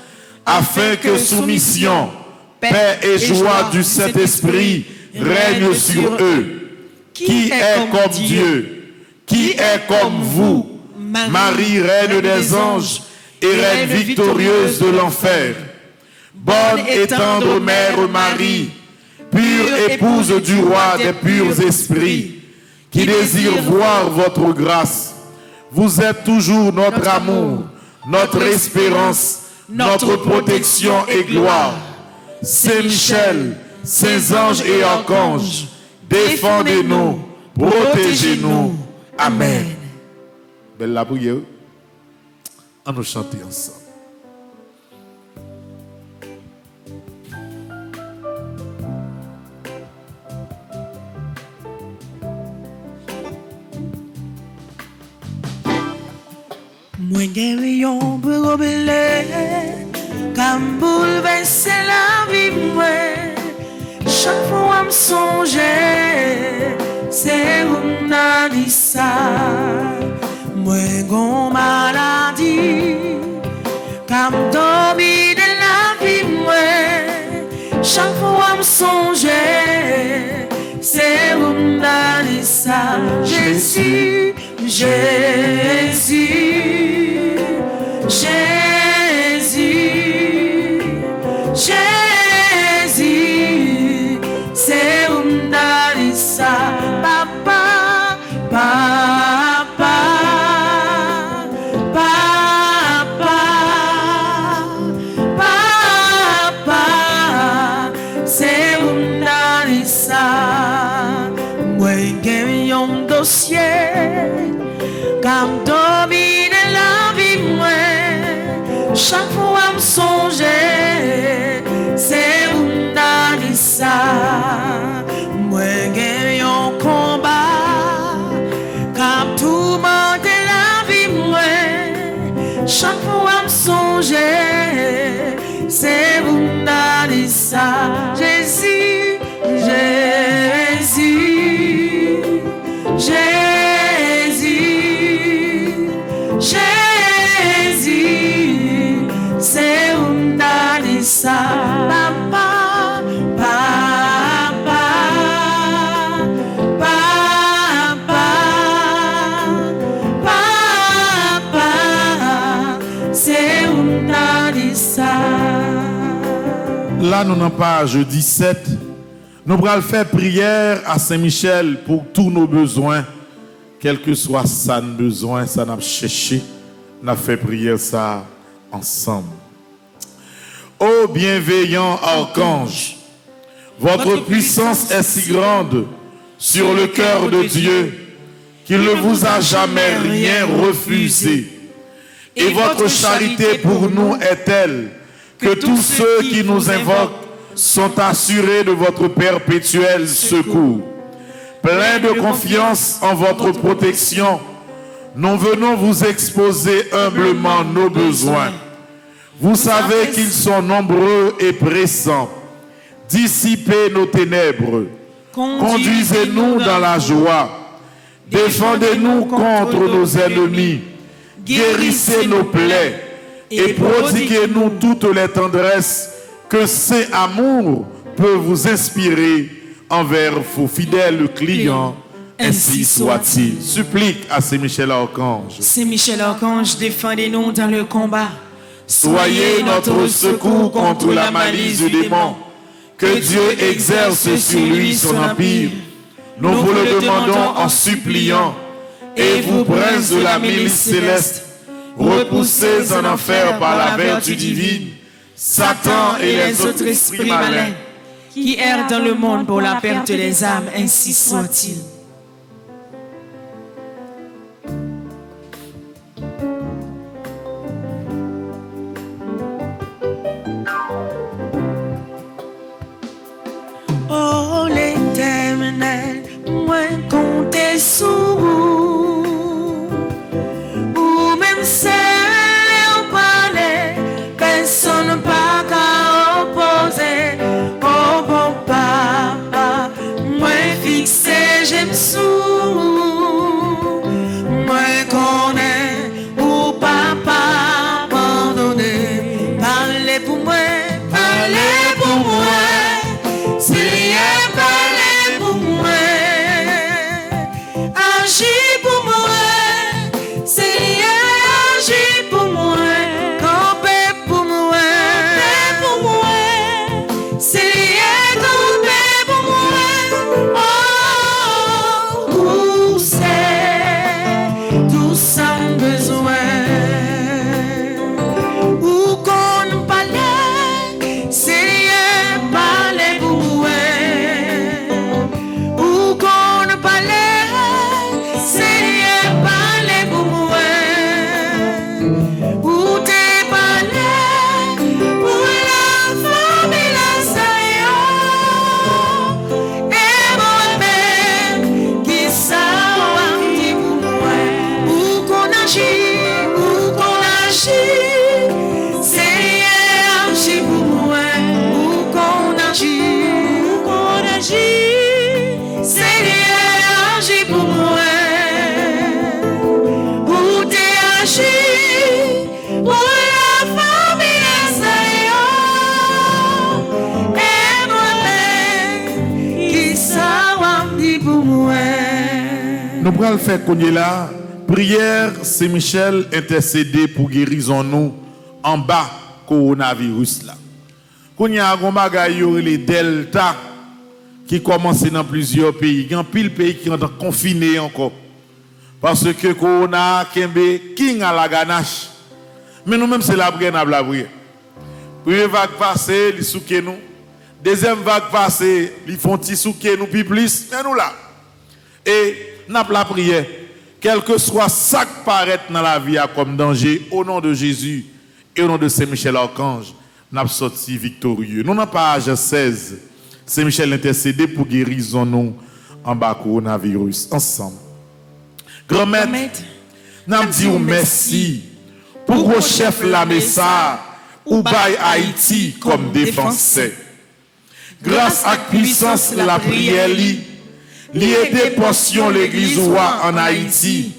afin que soumission, paix et joie du Saint-Esprit règnent sur eux. Qui est comme Dieu? Qui est comme vous? Marie, Reine des anges et Reine victorieuse de l'enfer. Bonne et tendre Mère Marie, pure épouse du roi des purs esprits, qui désire voir votre grâce. Vous êtes toujours notre amour, notre espérance, notre protection et gloire. Saint Michel, saints anges et archanges, défendez-nous, protégez-nous. Amen. Belle la prière. On nous chanter ensemble. Moi guérillon pour rebeller, comme bouleverser la vie moi. Chaque fois me songer, c'est où n'a dit ça. Moi gon maladie, comme domine la vie moi. Chaque fois me songer, c'est où n'a dit ça. Jésus, Jésus. Jésus, Jésus, c'est où d'aller ça, papa, papa, papa, papa, c'est où d'aller ça. Moi j'ai un dossier, comme domine la vie moi. Chaque fois me songer, c'est où d'aller ça. Moi j'ai un combat, comme tout le monde de la vie moi. Chaque fois me songer, c'est où d'aller ça. Jésus, Jésus, Jésus, Jésus. C'est où d'aller ça, papa, papa, papa, papa, c'est Là, nous n'en page 17. Nous allons faire prière à Saint-Michel pour tous nos besoins. Quel que soit ça nos besoin, ça n'a cherché. Nous avons fait prière ça ensemble. Ô bienveillant archange, votre puissance est si grande sur le cœur de Dieu qu'il ne vous a jamais rien refusé. Et votre charité pour nous est telle que tous ceux qui nous invoquent sont assurés de votre perpétuel secours. Plein de confiance en votre protection, nous venons vous exposer humblement nos besoins. Vous savez qu'ils sont nombreux et pressants. Dissipez nos ténèbres. Conduisez-nous dans la joie. Défendez-nous contre nos ennemis. Guérissez nos plaies et prodiguez-nous toutes les tendresses que Saint Amour peut vous inspirer envers vos fidèles clients. Ainsi soit-il. Supplique à Saint Michel Archange. Saint Michel Archange, défendez-nous dans le combat. Soyez notre secours contre la malice du démon. Que Dieu exerce sur lui son empire. Nous vous le demandons en suppliant. Et vous, princes de la milice céleste, repoussez en enfer par la vertu divine Satan et les autres esprits malins qui errent dans le monde pour la perte des âmes, ainsi soit-il. Oh l'Éternel, moi comptez sur vous, ou même seul on parlait, personne pas qu'à opposer. Oh bon papa, moi fixé j'aime sous, moi connais ou papa abandonné, parlez pour moi, parlez pour moi. Seigneur, parlez pour moi, agis pour moi, Seigneur, agis pour moi, campez pour moi, Seigneur, campez pour moi, oh, où c'est, tout ça besoin, où qu'on parlait, Seigneur, parlez pour moi. Nous pourrons le faire qu'on est là. Prière, c'est Michel intercédé pour guérison nous en bas coronavirus là. Qu'on y a un bagage les Delta qui commencent dans plusieurs pays. Il y a un pile pays qui sont confinés encore. Parce que Corona, Kembe, King à la ganache. Mais nous-mêmes, c'est la prière, la prière. Première vague passée, ils souquent nous. Deuxième vague passée, ils font souquer nous, puis plus. Mais nous là. Et nous avons la prière. Quel que soit ça qui paraît dans la vie comme danger, au nom de Jésus et au nom de Saint-Michel Archange, nous avons sorti victorieux. Nous n'avons pas page 16. Saint-Michel intercédé pour guérison nous en bas coronavirus. Ensemble. Grand-mère, nous avons dit merci pour vos chefs la Messa ou bail Haïti comme défenseur. Grâce à la puissance de la prière, lié portion l'église en Haïti,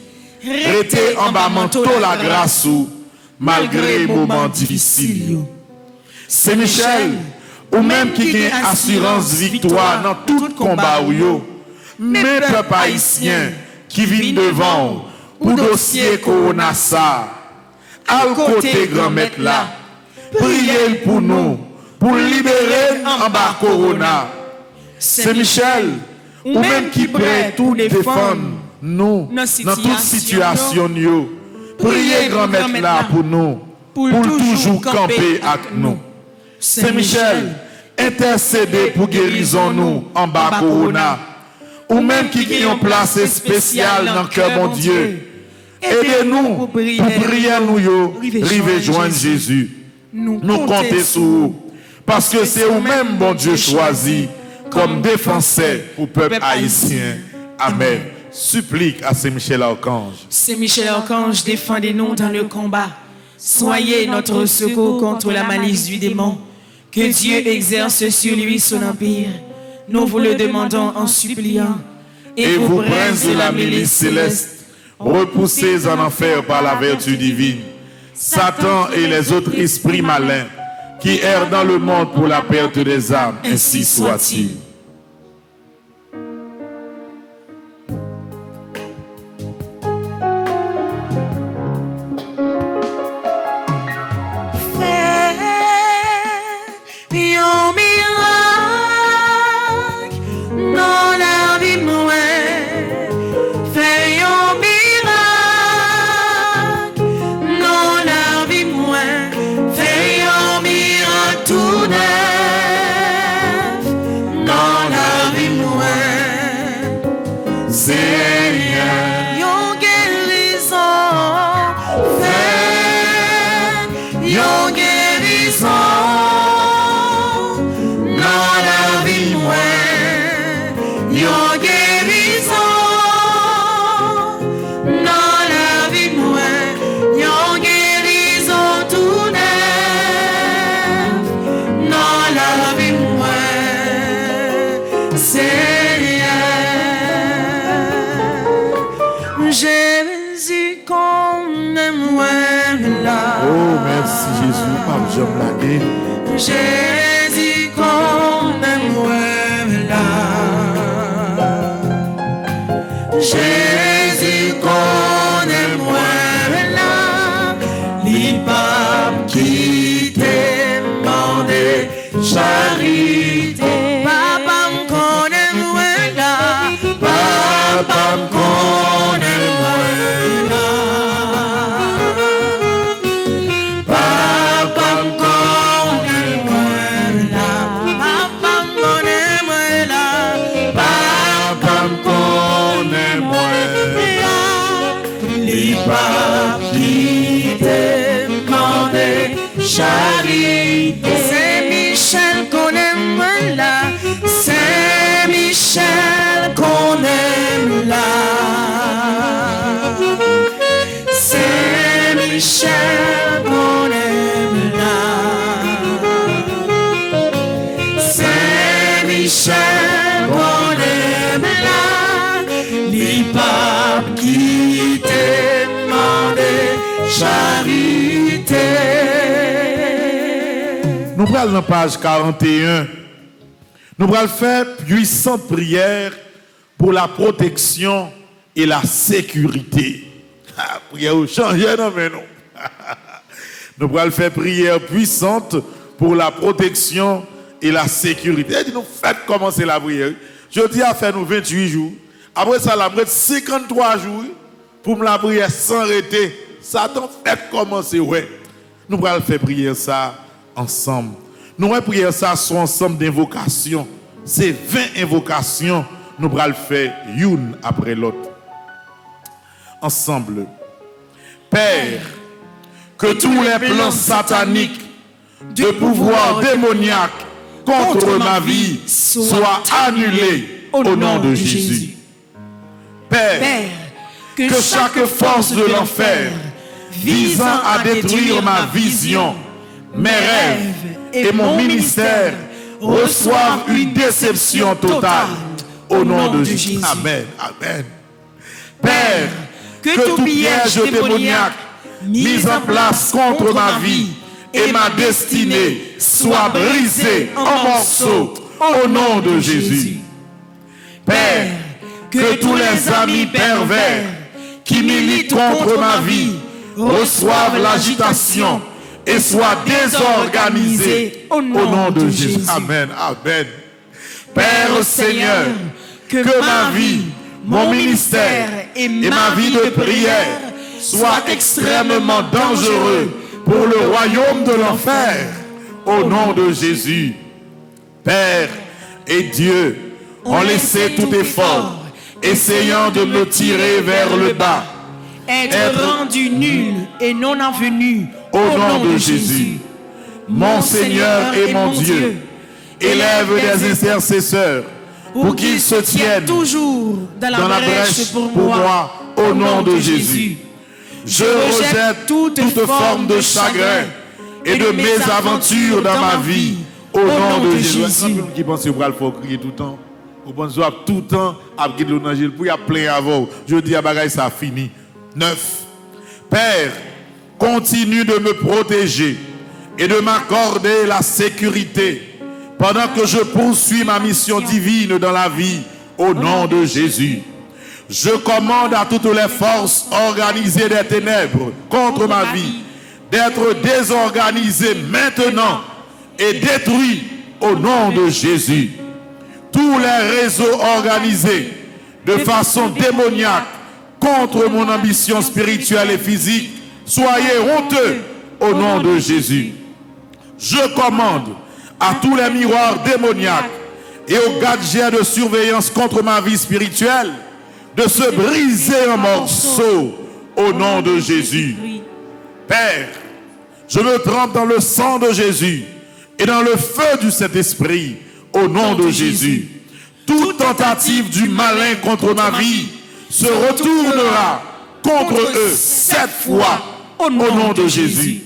rester en bas manteau la grâce malgré les moments difficiles. C'est Michel, ou même qui a assurance victoire dans tout combat ou yo, mais peuple haïtien qui vient devant pour dossier Corona ça, à côté grand maître là, priez pour nous, pour libérer en bas corona. Saint-Michel, ou même qui prêt tout défendre nous dans toute situation. Priez grand maître là pour nous, pour toujours camper avec nous. Saint-Michel, intercédez pour guérison nous en bas corona. Ou même qui ont place spéciale dans le cœur mon Dieu. Aidez-nous pour prier nous, rive joindre Jésus. Nous comptons sur vous. Parce que c'est vous-même, bon Dieu, choisi comme défenseur pour le peuple haïtien. Amen. Supplique à Saint-Michel Archange. Saint-Michel Archange, défendez-nous dans le combat. Soyez notre secours contre la malice du démon. Que Dieu exerce sur lui son empire. Nous vous le demandons en suppliant. Et vous, princes de la milice céleste, repoussés en enfer par la vertu divine, Satan et les autres esprits malins qui errent dans le monde pour la perte des âmes, ainsi soit-il. Jésus qu'on aime là. Jésus qu'on aime là. L'ipam qui t'aime demandé charité. Papa qu'on aime là. Papa qu'on aime là. Charité. C'est Michel qu'on aime là. C'est Michel qu'on aime là. C'est Michel qu'on aime là. C'est Michel qu'on aime là. L'ipap qui demande charité. Nous prenons la page 41. Nous allons faire puissante prière pour la protection et la sécurité. Prière au changer, non mais non. Nous allons faire prière puissante pour la protection et la sécurité. Et nous faites commencer la prière. Je dis à faire nous 28 jours. Après ça, la prière 53 jours pour me la prière sans arrêter. Ça t'en fait commencer, ouais. Nous allons faire prière ça ensemble. Nous allons prier ça sur ensemble d'invocations. C'est 20 invocations. Nous allons faire une après l'autre. Ensemble. Père, que tous les plans sataniques de pouvoir démoniaque contre ma vie soient annulés au nom de Jésus. Père, que chaque force de l'enfer visant à détruire ma vision, mes rêves et mon ministère reçoivent une déception totale au nom de Jésus. Amen. Amen. Père, que tout piège démoniaque mis en place contre ma vie et ma destinée soit brisé en morceaux au nom de Jésus. Père, que tous les amis pervers qui militent contre ma vie reçoivent l'agitation et soit désorganisé au nom de Jésus. Amen. Amen. Père Seigneur, que ma vie, mon ministère et ma vie de prière soient extrêmement dangereux pour le royaume de l'enfer. Au nom de Jésus. Père et Dieu ont laissé tout effort, essayant de me tirer vers le bas. Être rendu nul et non avenu au nom de Jésus. Mon Seigneur et mon Dieu, élève des intercesseurs pour qu'ils se tiennent toujours dans la brèche pour moi au nom de Jésus. Je rejette toute forme de chagrin et de mésaventures dans ma vie au nom de Jésus. Qui pense qu'il faut crier tout le temps? Vous pensez tout le temps à guider l'angile pour y a plein avant. Je dis à bagaille ça fini. 9. Père, continue de me protéger et de m'accorder la sécurité pendant que je poursuis ma mission divine dans la vie au nom de Jésus. Je commande à toutes les forces organisées des ténèbres contre ma vie d'être désorganisées maintenant et détruites au nom de Jésus. Tous les réseaux organisés de façon démoniaque contre mon ambition spirituelle et physique, soyez honteux au nom de Jésus. Je commande à tous les miroirs démoniaques et aux gadgets de surveillance contre ma vie spirituelle de se briser en morceaux au nom de Jésus. Père, je me trempe dans le sang de Jésus et dans le feu du Saint-Esprit au nom de Jésus. Toute tentative du malin contre ma vie se retournera contre eux 7 fois au nom de Jésus.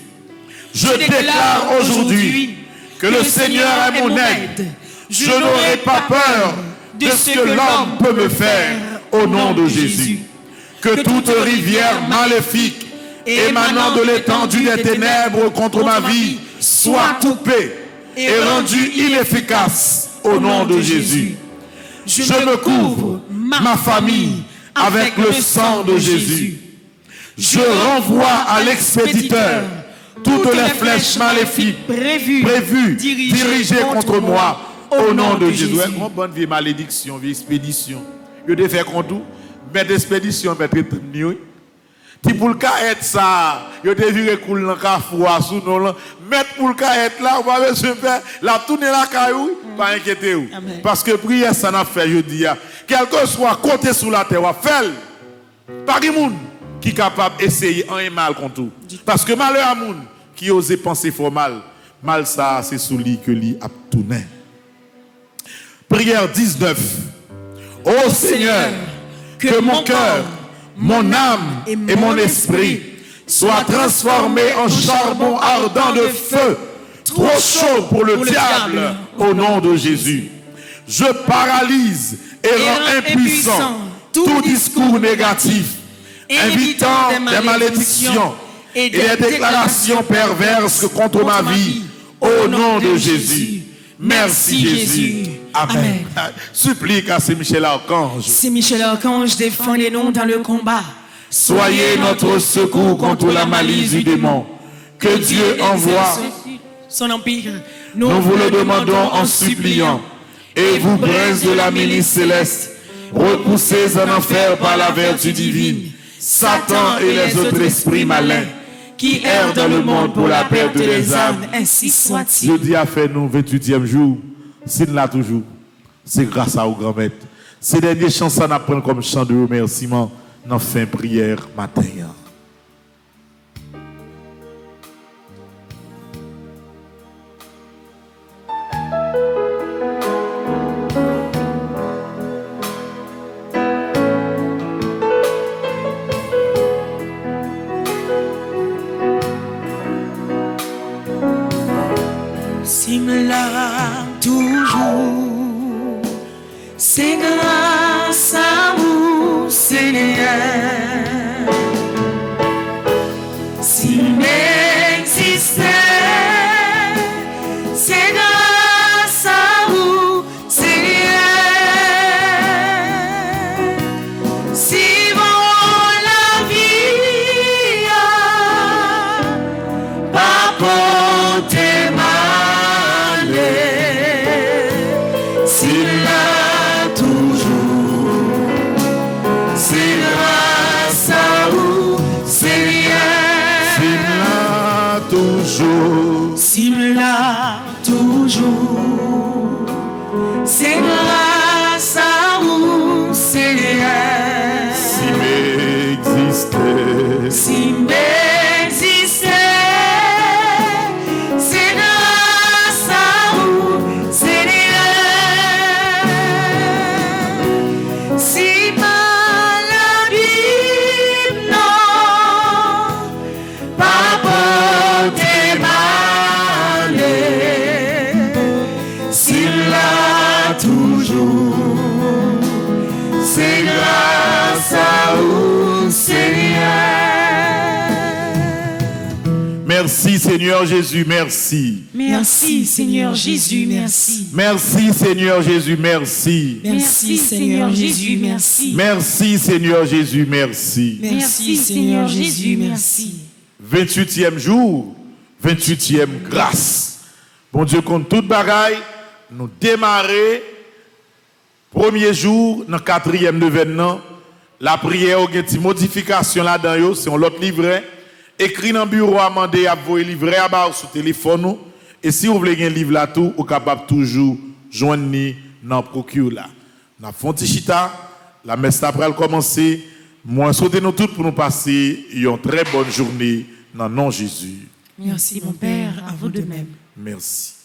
Je déclare aujourd'hui que le Seigneur est mon aide. Je n'aurai pas peur de ce que l'homme peut me faire au nom de Jésus. Que toute rivière maléfique émanant de l'étendue des ténèbres contre ma vie soit coupée et rendue inefficace au nom de Jésus. Je me couvre, ma famille, avec le sang de Jésus. Je renvoie à l'expéditeur toutes les flèches maléfiques prévues, dirigées contre moi au nom de Jésus. Une bonne vieille malédiction, vieille expédition. Je devais faire contre tout, mais d'expédition, mais très mieux. Si pour le cas être ça, je devais couler dans le cafouar sous nos langues. Mettre pour le cas être là, on va se faire la tourner la caillou, pas inquiétez-vous. Parce que prière, ça n'a fait, je dis, quel que soit côté sur la terre, on va faire. Pas de monde qui est capable d'essayer un mal contre tout. Parce que malheur à monde qui ose penser fort mal, mal ça, c'est sous lui que lui a tourné. Prière 19. Ô Seigneur, que mon cœur, mon âme et mon esprit soient transformés en charbon ardent de feu, trop chaud pour le diable, au nom de Jésus. Je paralyse et rends impuissant tout discours négatif, invitant des malédictions et des déclarations perverses contre ma vie, au nom de Jésus. Merci Jésus. Amen. Supplique à Saint-Michel Archange. Saint-Michel Archange, défendez-nous dans le combat. Soyez notre secours contre la malice du démon. Que Dieu envoie son empire. Nous vous le demandons en suppliant. Et vous, princes de la milice céleste, repoussez en enfer par la vertu divine Satan et les autres esprits malins qui errent dans le monde pour la perte des âmes. Ainsi soit-il. Je dis à faire nous 28e jour. S'il l'a toujours, c'est grâce à vous grand-mère. Ces derniers chants, ça n'apprend comme chant de remerciement dans fin prière matin. Sing-la toujours, c'est grâce à vous, Seigneur. S'il m'existait, c'est grâce à vous, Seigneur. Si bon la vie, papa. c'est grâce à vous, Seigneur. Si m'existait, Si m'existait, c'est grâce à vous, Seigneur. Si par la Bible, non, pas porter malheur, s'il l'a toujours, c'est grâce à vous, Seigneur. merci Seigneur Jésus, merci. Merci Seigneur Jésus, merci. Merci Seigneur Jésus, merci. Merci Seigneur Jésus, merci. Merci Seigneur Jésus, merci. Merci Seigneur Jésus, merci. 28e jour, 28e grâce. Bon Dieu, contre toute bagaille, nous démarrer premier jour, dans le 4e événement, la prière, il y a une modification là-dedans, c'est un autre livret. Écrit dans le bureau, amendé, à vous livrer à bas sur téléphone. Et si vous voulez un livre là tout, vous êtes capable toujours joindre dans le procure là. Dans le fond Tichita, la messe après elle commencer. Moi, souhaitez nous tous pour nous passer une très bonne journée dans le nom de Jésus. Merci mon Père, à vous de même. Merci.